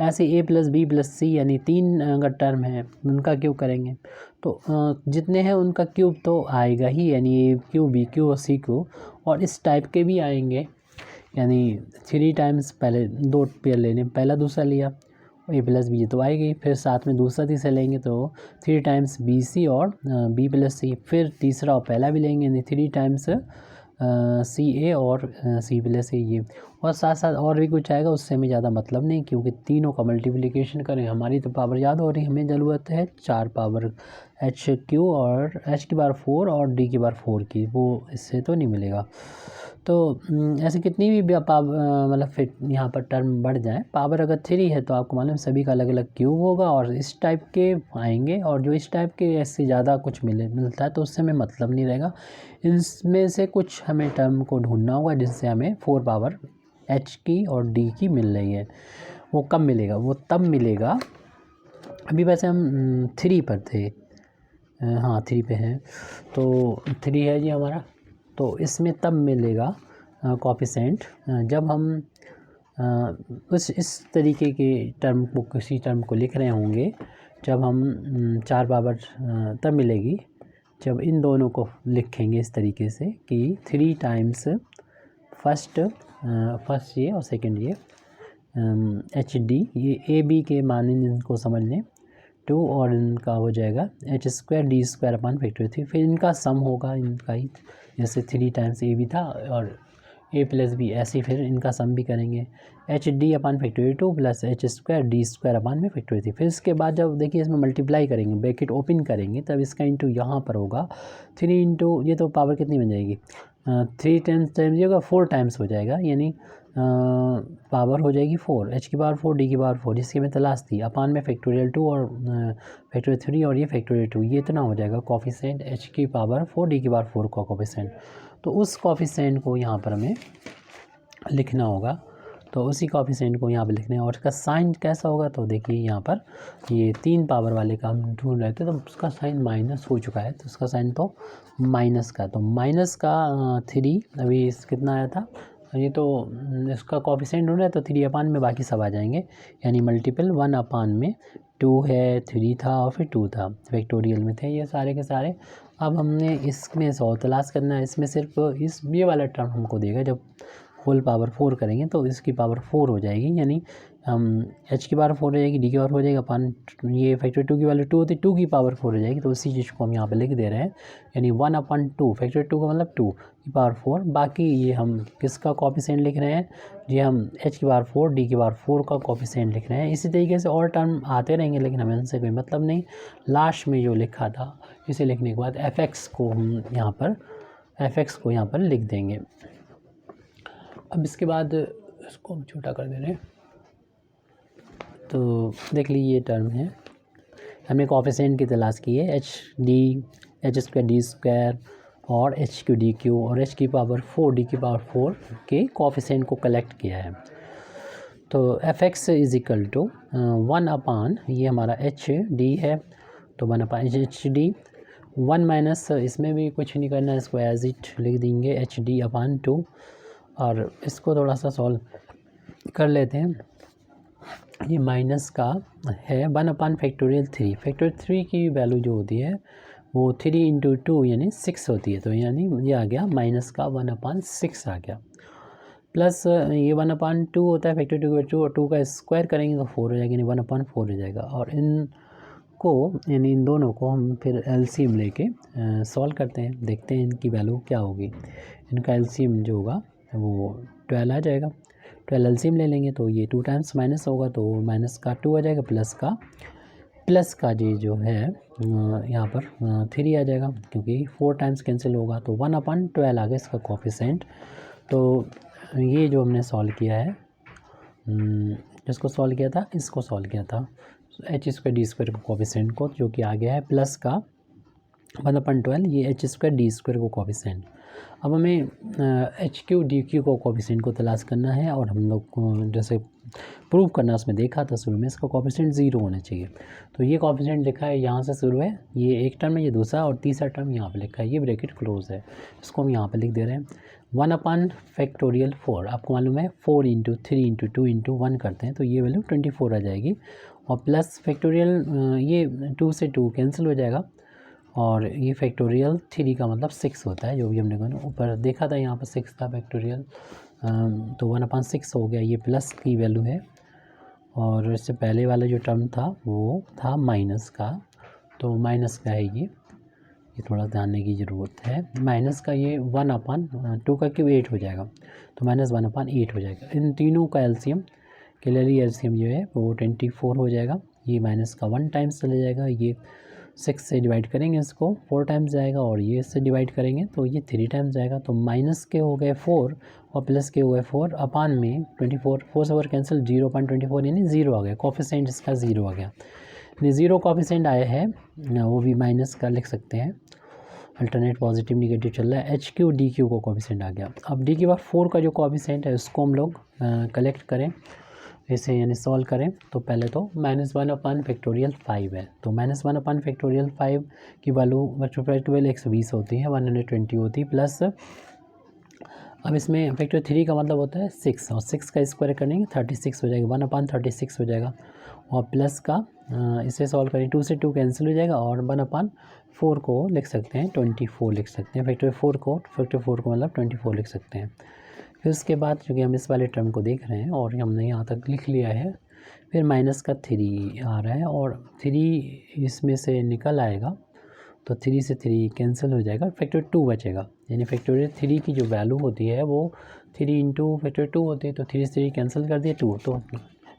ऐसे a plus b plus c यानी 3 अगर टर्म है उनका क्यूब करेंगे तो जितने हैं उनका क्यूब तो आएगा ही, यानी ए क्यूब बी क्यूब और सी क्यूब, और इस टाइप के भी आएंगे। यानी 3 टाइम्स पहले 2 पेयर लेने, पहला दूसरा लिया ए प्लस बी तो आएगी, फिर साथ में दूसरा तीसरा लेंगे तो 3 टाइम्स बी सी और बी प्लस सी, फिर तीसरा और पहला भी लेंगे यानी 3 टाइम्स सी ए और सी प्लस ए ये, और साथ साथ और भी कुछ आएगा, उससे हमें ज़्यादा मतलब नहीं, क्योंकि तीनों का मल्टीप्लिकेशन करें। हमारी तो पावर याद हो रही, हमें ज़रूरत है 4 पावर एच क्यू और एच की बार 4 और डी की बार 4 की, वो इससे तो नहीं मिलेगा। तो ऐसे कितनी भी मतलब फिर यहाँ पर टर्म बढ़ जाए, पावर अगर 3 है तो आपको मालूम सभी का अलग अलग क्यूब होगा और इस टाइप के आएंगे, और जो इस टाइप के ऐसे ज़्यादा कुछ मिलता है तो उससे हमें मतलब नहीं रहेगा। इनमें से कुछ हमें टर्म को ढूंढना होगा जिससे हमें 4 पावर एच की और डी की मिल रही है। वो कब मिलेगा? वो तब मिलेगा, अभी वैसे हम 3 पर थे, हाँ 3 पे हैं, तो 3 है जी हमारा, तो इसमें तब मिलेगा कोफिशिएंट जब हम इस तरीके के टर्म को, किसी टर्म को लिख रहे होंगे, जब हम 4 पावर तब मिलेगी जब इन दोनों को लिखेंगे इस तरीके से कि 3 टाइम्स फर्स्ट ये और सेकंड ये एच डी, ये ए बी के मान इनको समझ लें 2, और इनका हो जाएगा एच स्क्वायर डी स्क्वायर अपान फैक्टर 3, फिर इनका सम होगा इनका ही, जैसे 3 टाइम्स ए बी था और ए प्लस बी, ऐसे फिर इनका सम भी करेंगे H D upon factor 2 plus H square D square upon में फैक्टर 3। फिर इसके बाद जब देखिए इसमें मल्टीप्लाई करेंगे, ब्रैकेट ओपन करेंगे, तब इसका इंटू यहाँ पर होगा 3 इंटू ये, तो पावर कितनी बन जाएगी 3 टाइम्स ये होगा 4 टाइम्स हो जाएगा, यानी पावर हो जाएगी 4, एच की पावर 4 डी की पावर 4, जिसकी हमें तलाश थी, अपान में फैक्टोरियल 2 और फैक्टोरियल 3 और ये फैक्टोरियल 2, ये इतना हो जाएगा कोफिशिएंट एच की पावर 4 डी की पावर 4 का कोफिशिएंट। तो उस कोफिशिएंट को यहाँ पर हमें लिखना होगा, तो उसी कोफिशिएंट को यहाँ पर लिखना है, और इसका साइन कैसा होगा, तो देखिए यहाँ पर ये 3 पावर वाले का हम ढूंढ रहे थे तो उसका साइन माइनस हो चुका है, तो उसका साइन तो माइनस का, तो माइनस का 3 अभी कितना आया था, ये तो इसका कोफिशिएंट ढूंढ रहे तो 3 अपान में बाकी सब आ जाएंगे, यानी मल्टीपल 1 अपान में 2 है, 3 था और फिर 2 था, फैक्टोरियल में थे ये सारे के सारे। अब हमने इसमें से और तलाश करना है, इसमें सिर्फ इस ये वाला टर्म हमको देगा, जब होल पावर 4 करेंगे तो इसकी पावर 4 हो जाएगी, यानी हम एच की पावर 4 हो जाएगी, डी की पावर हो जाएगा, अपान ये फैक्टर 2 की वैल्यू 2 होती है, 2 की पावर 4 हो जाएगी, तो उसी चीज़ को हम यहाँ पे लिख दे रहे हैं, यानी 1 अपान 2, फैक्टर 2 का मतलब 2 की पावर 4, बाकी ये हम किसका कोफिशिएंट लिख रहे हैं, ये हम एच की पावर 4 डी की पावर 4 का कोफिशिएंट लिख रहे हैं। इसी तरीके से और टर्म आते रहेंगे, लेकिन हमें उनसे कोई मतलब नहीं, लास्ट में जो लिखा था इसे लिखने के बाद एफ एक्स को हम यहाँ पर लिख देंगे। अब इसके बाद इसको हम छोटा कर दे रहे हैं, तो देख लीजिए ये टर्म है, हमने कोफिशिएंट की तलाश की है, एच स्क्वायर डी स्क्वायर और एच क्यू डी क्यू और एच की पावर 4 डी की पावर 4 के कोफिशिएंट को कलेक्ट किया है। तो f x is equal to 1 upon ये हमारा एच डी है, तो 1 अपान एच डी, 1 माइनस इसमें भी कुछ नहीं करना, इसको एज इट लिख देंगे एच डी अपान 2, और इसको थोड़ा सा सॉल्व कर लेते हैं। ये माइनस का है 1 अपान फैक्टोरियल 3, फैक्टोरियल 3 की वैल्यू जो होती है वो 3 इंटू 2 यानी 6 होती है, तो यानी ये आ गया माइनस का 1 अपान 6 आ गया, प्लस ये 1 अपान 2 होता है फैक्टर 2 और 2 का स्क्वायर करेंगे तो 4 हो जाएगा, यानी 1 अपान 4 हो जाएगा, और इन इसको यानी इन दोनों को हम फिर एलसीएम लेके सॉल्व करते हैं, देखते हैं इनकी वैल्यू क्या होगी। इनका एलसीएम जो होगा वो 12 आ जाएगा। 12 एलसीएम ले लेंगे तो ये 2 टाइम्स माइनस होगा तो माइनस का 2 आ जाएगा, प्लस का जी जो है यहाँ पर 3 आ जाएगा, क्योंकि 4 टाइम्स कैंसिल होगा तो 1/12 आ गया इसका कोफिशिएंट। तो ये जो हमने सॉल्व किया है, जिसको सॉल्व किया था इसको सॉल्व किया था h² d² को कोफिशिएंट को, जो कि आ गया है प्लस का 1/12, ये h² d² को कोफिशिएंट। अब हमें HQ DQ को कोफिशिएंट को तलाश करना है, और हम लोग को जैसे प्रूव करना उसमें देखा था शुरू में, इसका कोफिशिएंट 0 होना चाहिए। तो ये कोफिशिएंट लिखा है, यहाँ से शुरू है, ये एक टर्म है, ये दूसरा, और तीसरा टर्म यहाँ पे लिखा है, ये ब्रैकेट क्लोज है, इसको हम यहाँ पे लिख दे रहे हैं 1/4। आपको मालूम है 4 × 3 × 2 × 1 करते हैं तो ये वैल्यू 24 आ जाएगी, और प्लस फैक्टोरियल ये 2 से 2 कैंसिल हो जाएगा, और ये फैक्टोरियल 3 का मतलब 6 होता है, जो भी हमने ऊपर देखा था, यहाँ पर 6 था फैक्टोरियल, तो 1/6 हो गया, ये प्लस की वैल्यू है। और इससे पहले वाला जो टर्म था वो था माइनस का, तो माइनस का है ये थोड़ा ध्यान देने की ज़रूरत है। माइनस का ये 1/2 का क्यूब 8 हो जाएगा, तो -1/8 हो जाएगा। इन तीनों का एलसीएम, क्लियरली एलसीएम जो है वो 24 हो जाएगा। ये माइनस का 1 टाइम्स चले जाएगा, ये 6 से डिवाइड करेंगे इसको 4 टाइम्स जाएगा, और ये इससे डिवाइड करेंगे तो ये 3 टाइम्स जाएगा। तो माइनस के हो गए 4 और प्लस के हो गए 4 अपान में 24, 4 से 4 कैंसिल, 0.24 यानी 0 आ गया, कोफिशिएंट इसका 0 आ गया। यानी 0 कोफिशिएंट आया है, वो भी माइनस का लिख सकते हैं, अल्टरनेट पॉजिटिव निगेटिव चल रहा है। HQ DQ को कोफिशिएंट आ गया। अब D⁴ का जो कोफिशिएंट है उसको हम लोग कलेक्ट करें, इसे यानी सॉल्व करें, तो पहले तो -1/5 है, तो -1/5 की वैल्यू 120 होती है, 120 होती है, प्लस अब इसमें फैक्टर 3 का मतलब होता है 6, और 6 का स्क्वायर करेंगे 36 हो जाएगा, 1/36 हो जाएगा, और प्लस का इसे सॉल्व करें 2 से 2 कैंसिल हो जाएगा, और 1/4 को लिख सकते हैं 24 लिख सकते हैं, फैक्टर 4 को मतलब 24 लिख सकते हैं। फिर उसके बाद चूँकि हम इस वाले टर्म को देख रहे हैं और हमने यहाँ तक लिख लिया है, फिर माइनस का 3 आ रहा है, और 3 इसमें से निकल आएगा, तो 3 से 3 कैंसिल हो जाएगा, फैक्टर 2 बचेगा, यानी फैक्टोरियल 3 की जो वैल्यू होती है वो 3 × फैक्टर 2 होती है, तो 3 से 3 कैंसिल कर दिया 2, तो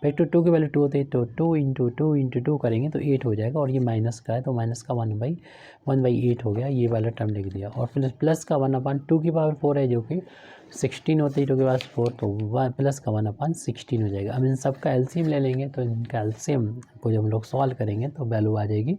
फैक्टर 2 की वैल्यू 2 होती है, तो 2 × 2 × 2 करेंगे तो 8 हो जाएगा, और ये माइनस का है तो माइनस का 1/8 हो गया, ये वाला टर्म लिख दिया। और फिर प्लस का 1/2 है, जो कि 16 होती है 2 के पास 4, तो प्लस का 1/16 हो जाएगा। अब इन सब का एलसीएम ले लेंगे, तो इनका एलसीएम को जब हम लोग सॉल्व करेंगे तो वैल्यू आ जाएगी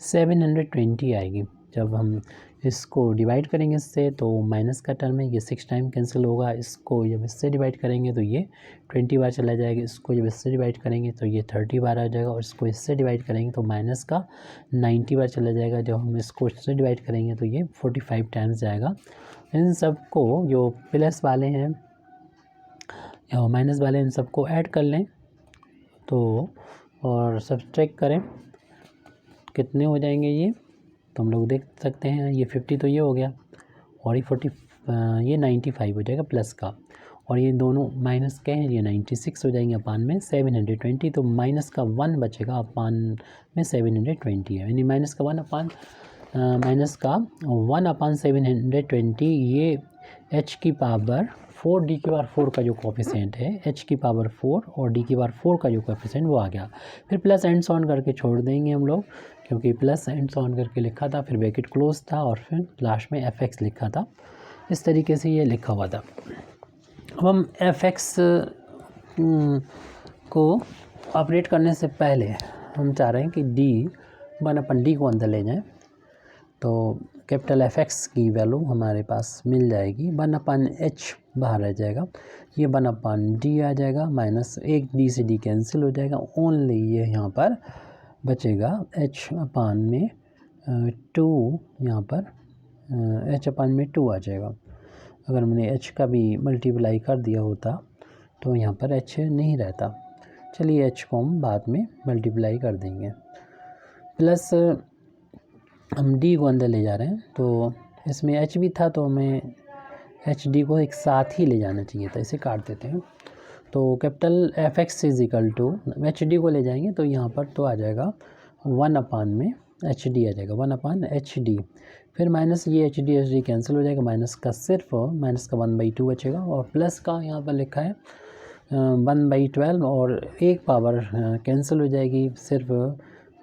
720 आएगी। जब हम इसको डिवाइड करेंगे इससे, तो माइनस का टर्म है, ये 6 टाइम कैंसिल होगा, इसको जब इससे डिवाइड करेंगे तो ये 20 बार चला जाएगा, इसको जब इससे डिवाइड करेंगे तो ये 30 बार आ जाएगा, और इसको इससे डिवाइड करेंगे तो माइनस का 90 बार चला जाएगा, जब हम इसको इससे डिवाइड करेंगे तो ये 45 टाइम्स जाएगा। इन सब को जो प्लस वाले हैं या माइनस वाले, इन सबको ऐड कर लें तो, और सब्ट्रैक्ट करें, कितने हो जाएंगे ये, तो हम लोग देख सकते हैं, ये 50 तो ये हो गया, और ये 95 हो जाएगा प्लस का, और ये दोनों माइनस के हैं, ये 96 हो जाएंगे अपान में 720, तो माइनस का 1 बचेगा अपान में 720 है, यानी माइनस का 1/720, ये h⁴ D⁴ का जो कोफिशिएंट है, h⁴ और D⁴ का जो कोफिशिएंट वो आ गया। फिर प्लस एंड ऑन करके छोड़ देंगे हम लोग, क्योंकि प्लस एंड ऑन करके लिखा था, फिर ब्रैकेट क्लोज था, और फिर लास्ट में fx लिखा था, इस तरीके से ये लिखा हुआ था। अब हम fx को ऑपरेट करने से पहले हम चाह रहे हैं कि D को अंदर ले जाएं, तो कैपिटल fx की वैल्यू हमारे पास मिल जाएगी, 1/h बाहर रह जाएगा, ये 1/d आ जाएगा, माइनस 1 d से d कैंसिल हो जाएगा, ओनली ये यहाँ पर बचेगा h/में 2, यहाँ पर h/में 2 आ जाएगा। अगर मैंने h का भी मल्टीप्लाई कर दिया होता तो यहाँ पर h नहीं रहता, चलिए h को हम बाद में मल्टीप्लाई कर देंगे। प्लस हम d को अंदर ले जा रहे हैं, तो इसमें h भी था, तो हमें hd को एक साथ ही ले जाना चाहिए था, इसे काट देते हैं। तो capital fx is equal to hd को ले जाएंगे तो यहाँ पर तो आ जाएगा 1 अपान में एच डी आ जाएगा, 1 अपान एच डी। फिर माइनस ये एच डी कैंसिल हो जाएगा, माइनस का सिर्फ माइनस का 1/2 बचेगा और प्लस का यहाँ पर लिखा है 1/12 और एक पावर कैंसिल हो जाएगी, सिर्फ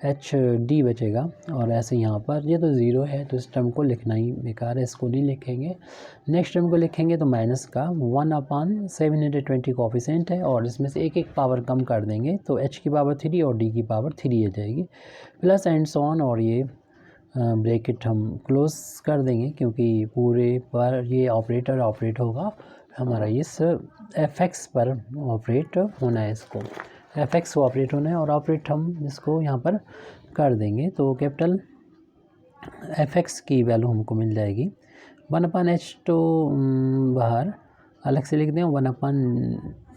एच डी बचेगा। और ऐसे यहाँ पर ये तो ज़ीरो है तो इस टर्म को लिखना ही बेकार है, इसको नहीं लिखेंगे। नेक्स्ट टर्म को लिखेंगे तो माइनस का 1 अपान 720 कोफिशिएंट है और इसमें से एक एक पावर कम कर देंगे तो एच की पावर 3 और डी की पावर 3 आ जाएगी, प्लस एंड सो ऑन। और ये ब्रैकेट हम क्लोज कर देंगे क्योंकि पूरे पर ये ऑपरेटर ऑपरेट होगा हमारा इस एफ पर ऑपरेट होना है, इसको एफ ऑपरेट होना है और ऑपरेट हम इसको यहाँ पर कर देंगे तो कैपिटल एफ की वैल्यू हमको मिल जाएगी 1 अपान एच तो बाहर अलग से लिख दें, 1 अपान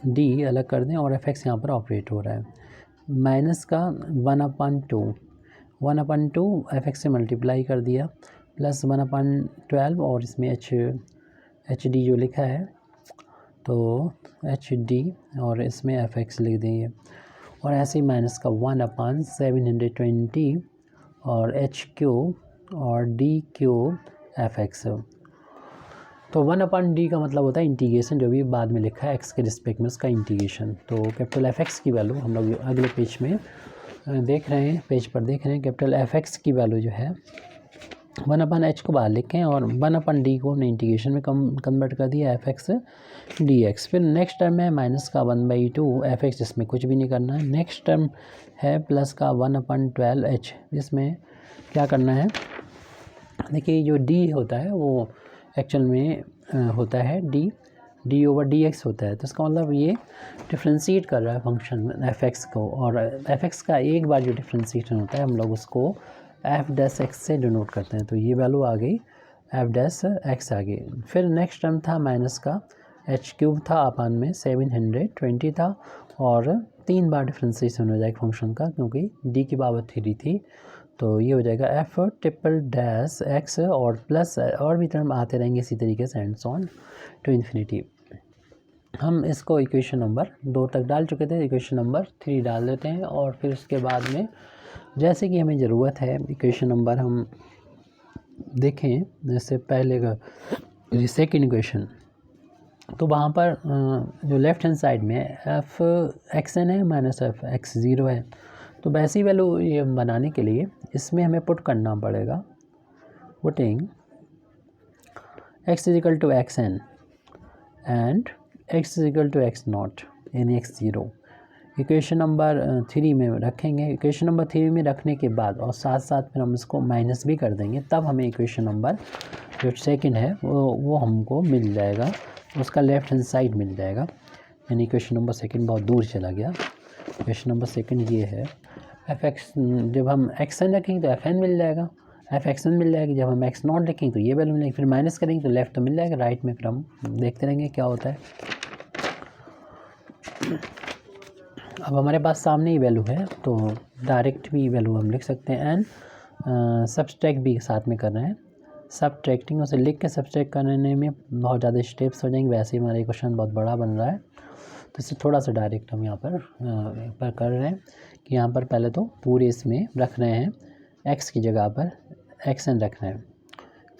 डी अलग कर दें और एफ यहाँ पर ऑपरेट हो रहा है, माइनस का 1 अपान 2 एफ से मल्टीप्लाई कर दिया, प्लस 1 अपान 12 और इसमें एच डी जो लिखा है तो एच डी और इसमें एफ लिख देंगे और ऐसे ही माइनस का 1 अपान 720 और एच क्यूब और डी क्यूब एफ तो 1 अपान डी का मतलब होता है इंटीग्रेशन, जो भी बाद में लिखा है एक्स के रिस्पेक्ट में उसका इंटीग्रेशन। तो कैपिटल एफ की वैल्यू हम लोग अगले पेज में देख रहे हैं, पेज पर देख रहे हैं। कैपिटल एफ की वैल्यू जो है 1 अपान एच को बाहर लिखें और 1 अपान डी को हमने इंटीग्रेशन में कन्वर्ट कर दिया एफ एक्स डी एक्स। फिर नेक्स्ट टर्म है माइनस का 1/2 एफ एक्स, जिसमें कुछ भी नहीं करना है। नेक्स्ट टर्म है प्लस का 1 अपान 12 एच, जिसमें क्या करना है, देखिए जो डी होता है वो एक्चुअल में होता है डी ओवर डी एक्स होता है, तो इसका मतलब ये डिफ्रेंशिएट कर रहा है फंक्शन एफ एक्स को, और एफ एक्स का एक बार जो डिफ्रेंशिएशन होता है हम लोग उसको एफ डैश एक्स से डिनोट करते हैं, तो ये वैल्यू आ गई एफ डैश एक्स आ गई। फिर नेक्स्ट टर्म था माइनस का एच क्यूब था अपान में 720 था और 3 बार डिफ्रेंशिएशन हो जाएगा फंक्शन का क्योंकि डी की पावर 3 थी, तो ये हो जाएगा एफ ट्रिपल डैश एक्स और प्लस और भी टर्म आते रहेंगे इसी तरीके से and so on to infinity. हम इसको इक्वेशन नंबर 2 तक डाल चुके थे, इक्वेशन नंबर 3 डाल देते हैं और फिर उसके बाद में जैसे कि हमें ज़रूरत है इक्वेशन नंबर हम देखें, जैसे पहले का सेकेंड इक्वेशन, तो वहाँ पर जो लेफ़्ट हैंड साइड में एफ एक्स एन है माइनस एफ एक्स ज़ीरो है, तो वैसी वैल्यू ये बनाने के लिए इसमें हमें पुट करना पड़ेगा, putting x equal to x n and x equal to x nought यानी एक्स ज़ीरो इक्वेशन नंबर 3 में रखेंगे। इक्वेशन नंबर 3 में रखने के बाद और साथ साथ फिर हम इसको माइनस भी कर देंगे, तब हमें इक्वेशन नंबर जो सेकंड है वो हमको मिल जाएगा, उसका लेफ़्ट हैंड साइड मिल जाएगा, यानी इक्वेशन नंबर सेकंड बहुत दूर चला गया। इक्वेशन नंबर सेकंड ये है एफ एक्स, जब हम एक्स एन रखेंगे तो एफ एन मिल जाएगा, एफ एक्स एन मिल जाएगी, जब हम एक्स नॉट रखेंगे तो ये वैल्यू मिलेगी, फिर माइनस करेंगे तो लेफ़्ट तो मिल जाएगा, राइट में फिर हम देखते रहेंगे क्या होता है। अब हमारे पास सामने ही वैल्यू है तो डायरेक्ट भी वैल्यू हम लिख सकते हैं एंड सब्सट्रैक्ट भी साथ में कर रहे हैं, सब्ट्रैक्टिंग उसे लिख के सब्सट्रैक्ट करने में बहुत ज़्यादा स्टेप्स हो जाएंगे, वैसे ही हमारा क्वेश्चन बहुत बड़ा बन रहा है तो इसे थोड़ा सा डायरेक्ट हम यहाँ पर कर रहे हैं कि यहाँ पर पहले तो पूरे इसमें रख रहे हैं एक्स की जगह पर एक्स एन रख रहे हैं,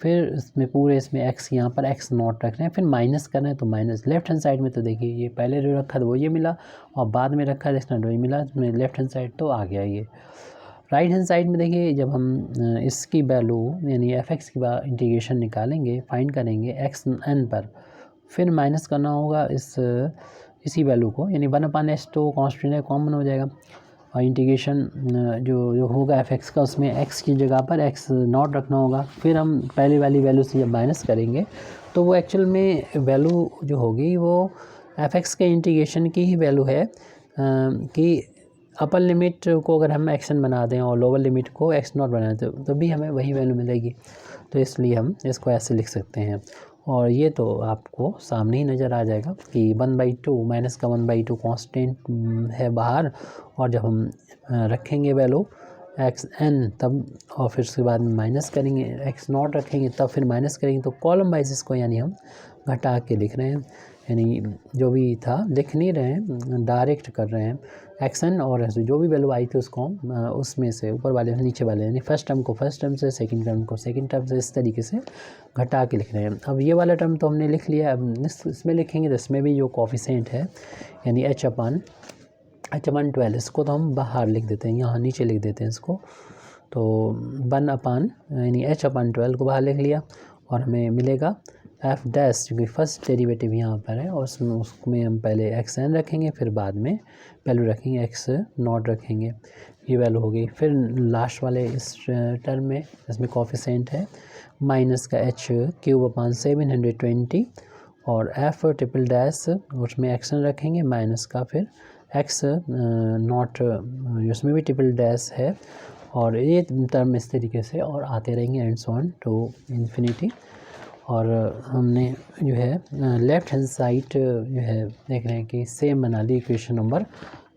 फिर इसमें पूरे इसमें एक्स यहाँ पर एक्स नॉट रख रहे हैं, फिर माइनस कर रहे हैं तो माइनस लेफ्ट हैंड साइड में, तो देखिए ये पहले जो रखा था वो ये मिला और बाद में रखा था इसमें वही मिला, लेफ्ट हैंड साइड तो आ गया ये। राइट हैंड साइड में देखिए जब हम इसकी वैल्यू यानी एफ एक्स की इंटीग्रेशन निकालेंगे, फाइंड करेंगे एक्स एन पर, फिर माइनस करना होगा इसी वैल्यू को, यानी 1 अपान एस तो कॉन्स्टेंट है कॉमन हो जाएगा और इंटीग्रेशन जो होगा एफ एक्स का उसमें एक्स की जगह पर एक्स नॉट रखना होगा, फिर हम पहले वाली वैल्यू से जब माइनस करेंगे तो वो एक्चुअल में वैल्यू जो होगी वो एफ एक्स के इंटीग्रेशन की ही वैल्यू है कि अपर लिमिट को अगर हम एक्स एन बना दें और लोअर लिमिट को एक्स नॉट बना दें तो भी हमें वही वैल्यू मिलेगी, तो इसलिए हम इसको ऐसे लिख सकते हैं। और ये तो आपको सामने ही नज़र आ जाएगा कि 1/2 माइनस का 1/2 कांस्टेंट है बाहर, और जब हम रखेंगे वैल्यू एक्स एन तब और फिर उसके बाद में माइनस करेंगे, एक्स नॉट रखेंगे तब फिर माइनस करेंगे, तो कॉलम वाइज इसको यानी हम घटा के लिख रहे हैं। यानी जो भी था लिख नहीं रहे हैं, डायरेक्ट कर रहे हैं। एक्सन और जो भी वैल्यू आई थी उसको हम उसमें से ऊपर वाले से नीचे वाले, यानी फर्स्ट टर्म को फर्स्ट टर्म से, सेकंड टर्म को सेकंड टर्म से, इस तरीके से घटा के लिख रहे हैं। अब ये वाला टर्म तो हमने लिख लिया, अब इसमें लिखेंगे तो इसमें भी जो कोफिशिएंट है यानी h/12, इसको तो हम बाहर लिख देते हैं, यहाँ नीचे लिख देते हैं इसको। तो 1 यानी h/12 को बाहर लिख लिया और हमें मिलेगा f डैश, क्योंकि फर्स्ट डेरिवेटिव यहाँ पर है और उसमें हम पहले xn रखेंगे, फिर बाद में वैल्यू रखेंगे x0 रखेंगे, ये वैल्यू हो गई। फिर लास्ट वाले इस टर्म में इसमें कोफिशिएंट है माइनस का h³ और f ट्रिपल डैश, उसमें xn रखेंगे माइनस का फिर x0, उसमें भी ट्रिपल डैश है, और ये टर्म इस तरीके से और आते रहेंगे and so on to infinity. और हमने जो है लेफ़्ट हैंड साइड जो है देख रहे हैं कि सेम बना ली इक्वेशन नंबर,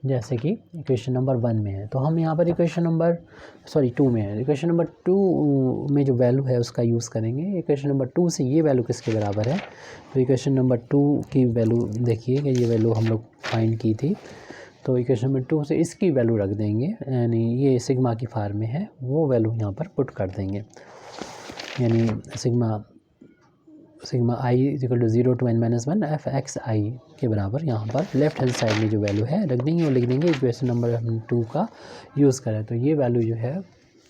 जैसे कि इक्वेशन नंबर 1 में है। तो हम यहाँ पर इक्वेशन नंबर 2 में है, इक्वेशन नंबर 2 में जो वैल्यू है उसका यूज़ करेंगे। इक्वेशन नंबर 2 से ये वैल्यू किसके बराबर है, तो इक्वेशन नंबर 2 की वैल्यू देखिए कि ये वैल्यू हम लोग फाइंड की थी, तो इक्वेशन नंबर 2 से इसकी वैल्यू रख देंगे, यानी ये सिग्मा की फार्म में है, वो वैल्यू यहाँ पर पुट कर देंगे, यानी sigma i = 0 to n-1 f(x_i) के बराबर यहाँ पर लेफ़्ट हैंड साइड में जो वैल्यू है रख देंगे और लिख देंगे इक्वेशन नंबर 2 का यूज़ करें। तो ये वैल्यू जो है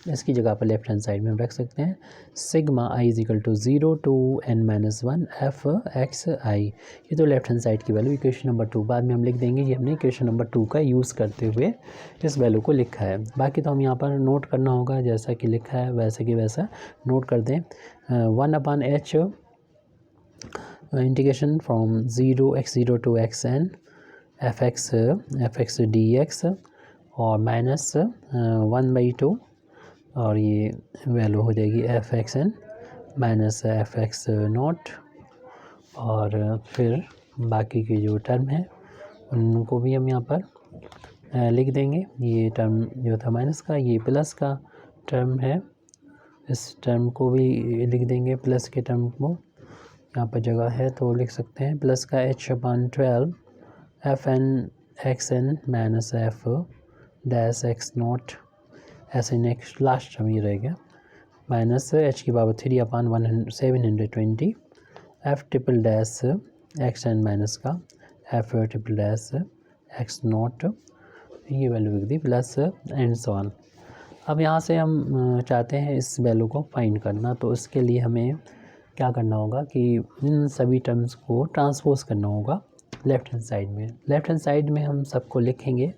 इसकी जगह पर लेफ़्ट हैंड साइड में हम रख सकते हैं, sigma i = 0 to n-1 f(x_i), ये तो लेफ़्ट हैंड साइड की वैल्यू इक्वेशन नंबर 2। बाद में हम लिख देंगे ये हमने इक्वेशन नंबर 2 का यूज़ करते हुए इस वैल्यू को लिखा है। बाकी तो हम यहाँ पर नोट करना होगा, जैसा कि लिखा है वैसे कि वैसा नोट कर दें। 1/h integration from 0x0 to xn fx dx और माइनस 1/2, और ये वैल्यू हो जाएगी fxn माइनस fx0, और फिर बाकी के जो टर्म है उनको भी हम यहाँ पर लिख देंगे। ये टर्म जो था माइनस का, ये प्लस का टर्म है, इस टर्म को भी लिख देंगे, प्लस के टर्म को यहाँ पर जगह है तो लिख सकते हैं, प्लस का h/12 fn xn minus f dash x0, ऐसे नेक्स्ट लास्ट टर्म ये रहेगा, minus h⁻3/720 f triple dash xn minus का f ट्रिपल डैश x0, ये वैल्यू लिख दी, प्लस एंड सो ऑन। अब यहाँ से हम चाहते हैं इस वैल्यू को फाइंड करना, तो इसके लिए हमें क्या करना होगा कि इन सभी टर्म्स को ट्रांसपोज करना होगा लेफ़्ट हैंड साइड में। लेफ़्ट हैंड साइड में हम सबको लिखेंगे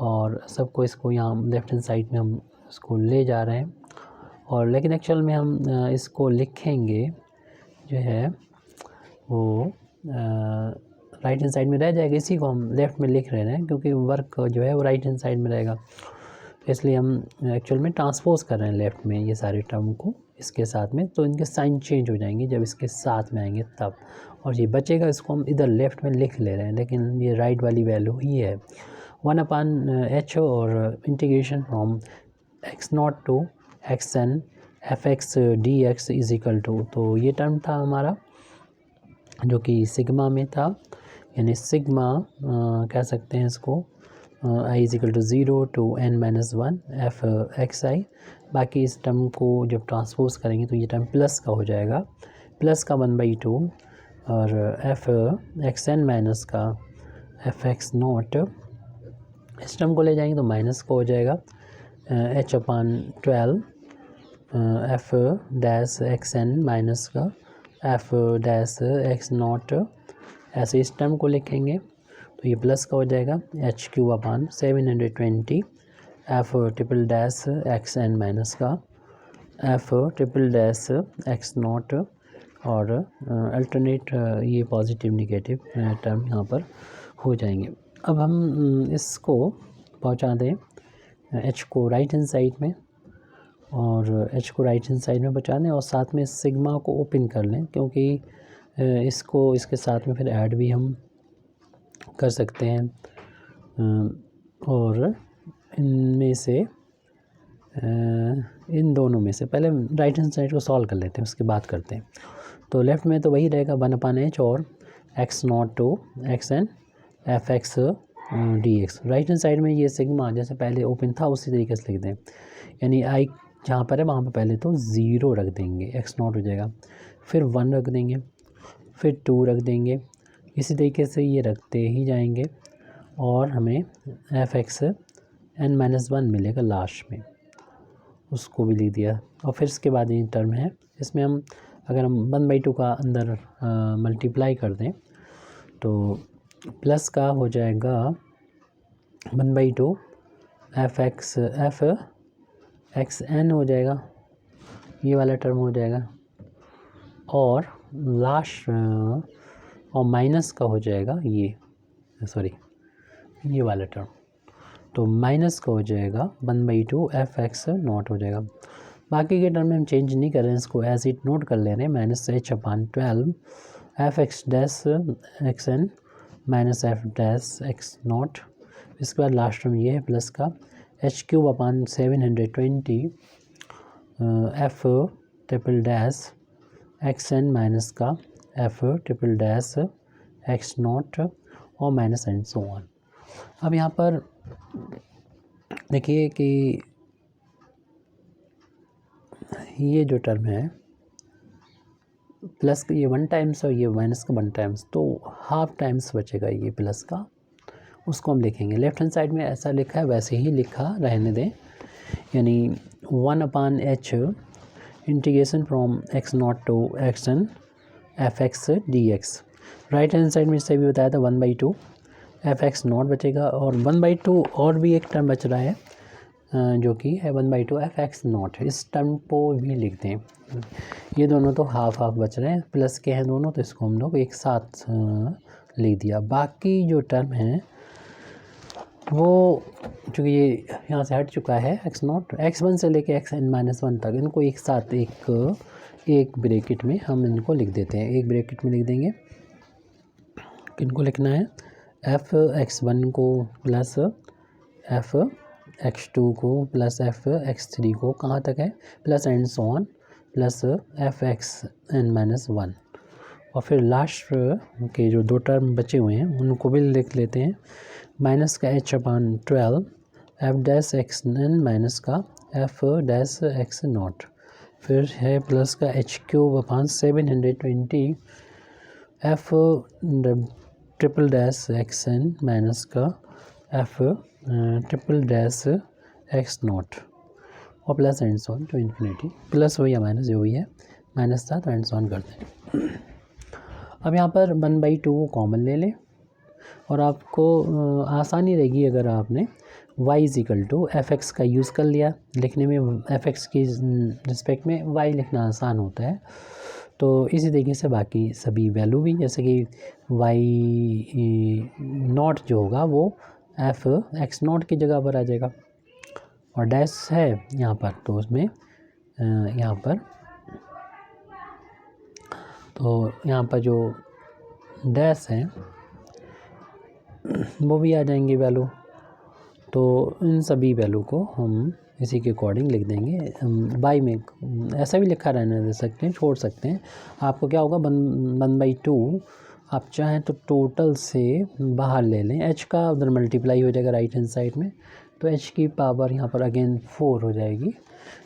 और सबको इसको यहाँ लेफ़्ट हैंड साइड में हम इसको ले जा रहे हैं, और लेकिन एक्चुअल में हम इसको लिखेंगे जो है वो राइट हैंड साइड में रह जाएगा, इसी को हम लेफ़्ट में लिख रहे हैं क्योंकि वर्क जो है वो राइट हैंड साइड में रहेगा, इसलिए हम एक्चुअल में ट्रांसपोज कर रहे हैं लेफ़्ट में ये सारे टर्म को इसके साथ में, तो इनके साइन चेंज हो जाएंगे जब इसके साथ में आएंगे तब, और ये बचेगा इसको हम इधर लेफ़्ट में लिख ले रहे हैं, लेकिन ये राइट वाली वैल्यू ही है 1/h और integration from x0 to xn fx dx is equal to, तो ये टर्म था हमारा जो कि सिग्मा में था, यानी सिग्मा कह सकते हैं इसको i = 0 to n-1 f(x_i). बाकी इस टर्म को जब ट्रांसपोज करेंगे तो ये टर्म प्लस का हो जाएगा, प्लस का 1/2 और f(xn) माइनस का f(x0), इस टर्म को ले जाएंगे तो माइनस का हो जाएगा h/12 f(xn) माइनस का f(x0), ऐसे इस टर्म को लिखेंगे तो ये प्लस का हो जाएगा h⁻720 f triple dash xn minus का f ट्रिपल डैश x0, और अल्टरनेट ये पॉजिटिव निगेटिव टर्म यहाँ पर हो जाएंगे। अब हम इसको पहुँचा दें h को राइट हैंड साइड में, और h को राइट हैंड साइड में पहुँचा दें और साथ में सिग्मा को ओपन कर लें, क्योंकि इसको इसके साथ में फिर ऐड भी हम कर सकते हैं, और इनमें से इन दोनों में से पहले राइट हैंड साइड को सॉल्व कर लेते हैं, उसके बाद करते हैं। तो लेफ़्ट में तो वही रहेगा 1/h और x nought to x n f x d x. Right hand side में ये सिग्मा जैसे पहले ओपन था उसी तरीके से लिख दें, यानी आई जहाँ पर है वहाँ पर पहले तो 0 रख देंगे, एक्स नॉट हो जाएगा, फिर 1 रख देंगे, फिर 2 रख देंगे, इसी तरीके से ये रखते ही जाएंगे और हमें एफ एक्स एन माइनस 1 मिलेगा लास्ट में, उसको भी लिख दिया। और फिर इसके बाद ये टर्म है, इसमें हम अगर हम 1/2 का अंदर मल्टीप्लाई कर दें तो प्लस का हो जाएगा 1/2 एफ एक्स एन हो जाएगा, ये वाला टर्म हो जाएगा, और लास्ट और माइनस का हो जाएगा ये वाला टर्म, तो माइनस का हो जाएगा 1/2 एफ एक्स नॉट हो जाएगा। बाकी के टर्म में हम चेंज नहीं कर रहे हैं, इसको एज इट नोट कर ले रहे हैं, -h/12 F X dash X N minus F dash X nought. इसके बाद लास्ट टर्म ये है प्लस का h³ F triple dash X N minus का F triple dash X nought और माइनस एंड सो ऑन। अब यहाँ पर देखिए कि ये जो टर्म है प्लस का ये 1 टाइम्स और ये माइनस का 1 टाइम्स, तो हाफ टाइम्स बचेगा ये प्लस का, उसको हम लिखेंगे। लेफ्ट हैंड साइड में ऐसा लिखा है वैसे ही लिखा रहने दें, यानी 1/h integration from x nought to x n f x d x. Right hand side में इससे भी बताया था 1/2 एफ एक्स नॉट बचेगा, और 1/2 और भी एक टर्म बच रहा है जो कि है 1/2 एफ एक्स नॉट। इस टर्म को भी लिख दें, ये दोनों तो हाफ हाफ बच रहे हैं, प्लस के हैं दोनों, तो इसको हम लोग एक साथ लिख दिया। बाकी जो टर्म है वो चूँकि ये यहाँ से हट चुका है एक्स नॉट, x1 से लेके एक्स एन माइनस 1 तक, इनको एक साथ एक ब्रैकेट में हम इनको लिख देते हैं, एक ब्रैकेट में लिख देंगे। किनको लिखना है, एफ x1 को प्लस एफ x2 को प्लस एफ x3 को, कहाँ तक है plus and so on, plus f x N minus 1, और फिर लास्ट के जो 2 टर्म बचे हुए हैं उनको भी लिख लेते हैं, माइनस का h/12 F dash X N minus का एफ डैश एक्स नॉट, फिर है प्लस का h³ F triple dash X N minus का F triple dash X nought, और plus and so on to infinity, plus हो या minus जो भी है, माइनस था तो एंड सो ऑन कर दें। अब यहाँ पर 1/2 को कॉमन ले लें और आपको आसानी रहेगी अगर आपने y = एफ का यूज़ कर लिया लिखने में, एफ की रिस्पेक्ट में y लिखना आसान होता है। तो इसी तरीके से बाकी सभी वैल्यू भी, जैसे कि y नॉट जो होगा वो एफ एक्स नॉट की जगह पर आ जाएगा, और डैश है यहाँ पर तो उसमें यहाँ पर जो डैश है वो भी आ जाएंगे वैल्यू। तो इन सभी वैल्यू को हम इसी के अकॉर्डिंग लिख देंगे। बाई में ऐसा भी लिखा रहने दे सकते हैं, छोड़ सकते हैं। आपको क्या होगा 1/2 आप चाहें तो टोटल से बाहर ले लें, h का उधर मल्टीप्लाई हो जाएगा राइट हैंड साइड में, तो h की पावर यहाँ पर अगेन 4 हो जाएगी।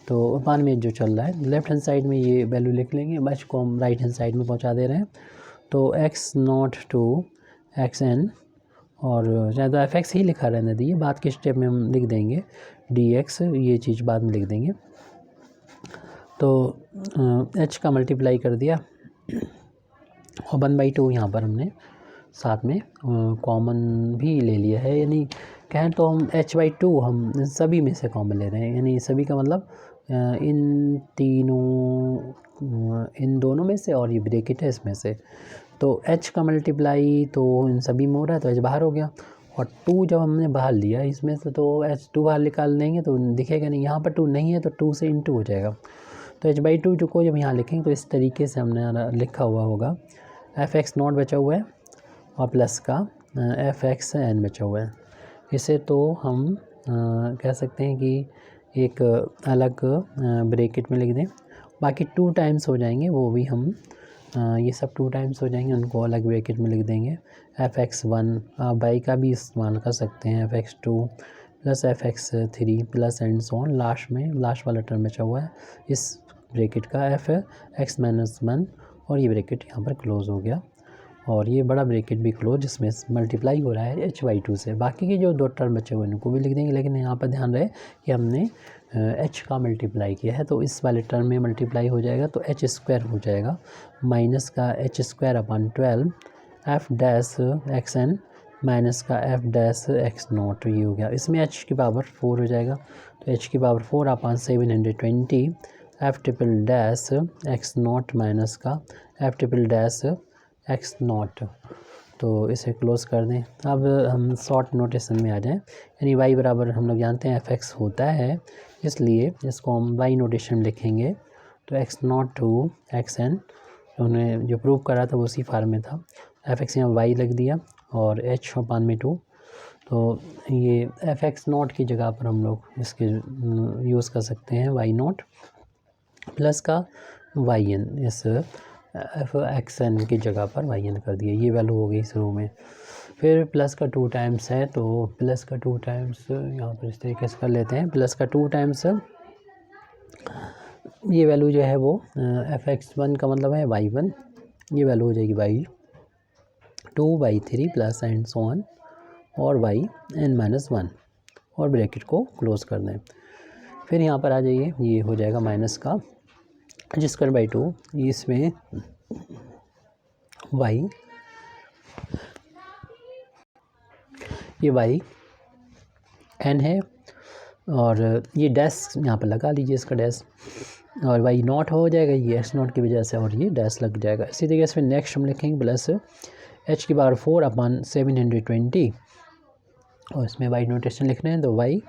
तो 1 में जो चल रहा है लेफ्ट हैंड साइड में ये वैल्यू लिख लेंगे, h को हम राइट हैंड साइड में पहुँचा दे रहे हैं। तो x nought to x n, और ज़्यादा एफ एक्स ही लिखा रहने दीजिए, बाद के स्टेप में हम लिख देंगे डी एक्स, ये चीज़ बाद में लिख देंगे। तो h का मल्टीप्लाई कर दिया और 1/2 यहाँ पर हमने साथ में कॉमन भी ले लिया है, यानी कहें तो हम h/2 हम सभी में से कॉमन ले रहे हैं, यानी सभी का मतलब इन दोनों में से, और ये ब्रैकेट है इसमें से। तो h का मल्टीप्लाई तो इन सभी में हो रहा है, तो h बाहर हो गया, और 2 जब हमने बाहर लिया इसमें से तो h2 बाहर निकाल लेंगे तो दिखेगा नहीं, यहाँ पर 2 नहीं है तो 2 से इंटू हो जाएगा। तो h/2 जो को जब यहाँ लिखेंगे तो इस तरीके से हमने लिखा हुआ होगा, एफ एक्स नॉट बचा हुआ है और प्लस का एफ एक्स एन बचा हुआ है। इसे तो हम कह सकते हैं कि एक अलग ब्रैकेट में लिख दें, बाकी 2 टाइम्स हो जाएंगे, वो भी हम ये सब 2 टाइम्स हो जाएंगे, उनको अलग ब्रैकेट में लिख देंगे। fx1 आप बाई का भी इस्तेमाल कर सकते हैं, fx2 plus fx3 plus and so on. Last में लास्ट वाला टर्म बचा हुआ है इस ब्रैकेट का fx-1 और ये ब्रैकेट यहाँ पर क्लोज हो गया और ये बड़ा ब्रैकेट भी क्लोज जिसमें मल्टीप्लाई हो रहा है h/2 से। बाकी के जो 2 टर्म बचे हुए हैं उनको भी लिख देंगे, लेकिन यहाँ पर ध्यान रहे कि हमने h का मल्टीप्लाई किया है तो इस वाले टर्म में मल्टीप्लाई हो जाएगा तो h² हो जाएगा माइनस का h²/12 f-xn माइनस का f-x0 ये हो गया। इसमें h की पावर 4 हो जाएगा तो h की पावर 4/720 f-x0 माइनस का f-x0। तो इसे क्लोज कर दें। अब हम शॉर्ट नोटेशन में आ जाएं, यानी y बराबर हम लोग जानते हैं fx होता है, इसलिए इसको हम y नोटेशन में लिखेंगे तो x0 to xn उन्होंने जो प्रूव करा था वो उसी फार्म में था। fx यहाँ y लग दिया और h/2 तो ये fx0 की जगह पर हम लोग इसके यूज़ कर सकते हैं y0 प्लस का yn, इस fxn की जगह पर yn कर दिया, ये वैल्यू हो गई शुरू में। फिर प्लस का 2 टाइम्स है तो प्लस का 2 टाइम्स यहाँ पर इस तरीके से कर लेते हैं। प्लस का 2 टाइम्स ये वैल्यू जो है वो fx1 का मतलब है y1, ये वैल्यू हो जाएगी y2 y3 plus and so on और yn-1 और ब्रैकेट को क्लोज कर दें। फिर यहाँ पर आ जाइए, ये हो जाएगा माइनस का h²/2, इसमें y ये yn है और ये डैश यहाँ पर लगा लीजिए इसका डैश और y0 हो जाएगा ये x0 की वजह से और ये डैश लग जाएगा। इसी तरीके से नेक्स्ट हम लिखेंगे प्लस h⁴/720 और इसमें y नोटेशन लिखना है तो y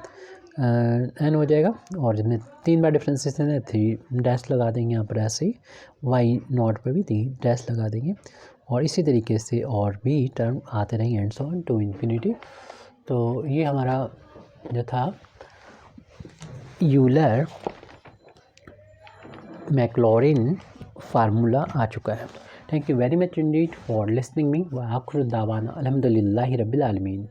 n हो जाएगा और जिसमें 3 बार डिफ्रेंसिएशन है 3 डैश लगा देंगे यहाँ पर ऐसे ही, y0 पे भी 3 डैश लगा देंगे और इसी तरीके से और भी टर्म आते रहेंगे and so on to infinity. तो ये हमारा जो था यूलर मैक्लॉरिन फार्मूला आ चुका है। Thank you very much Indeed for listening me व आखिर दावाना अल्हम्दुलिल्लाहि रब्बिल आलमीन।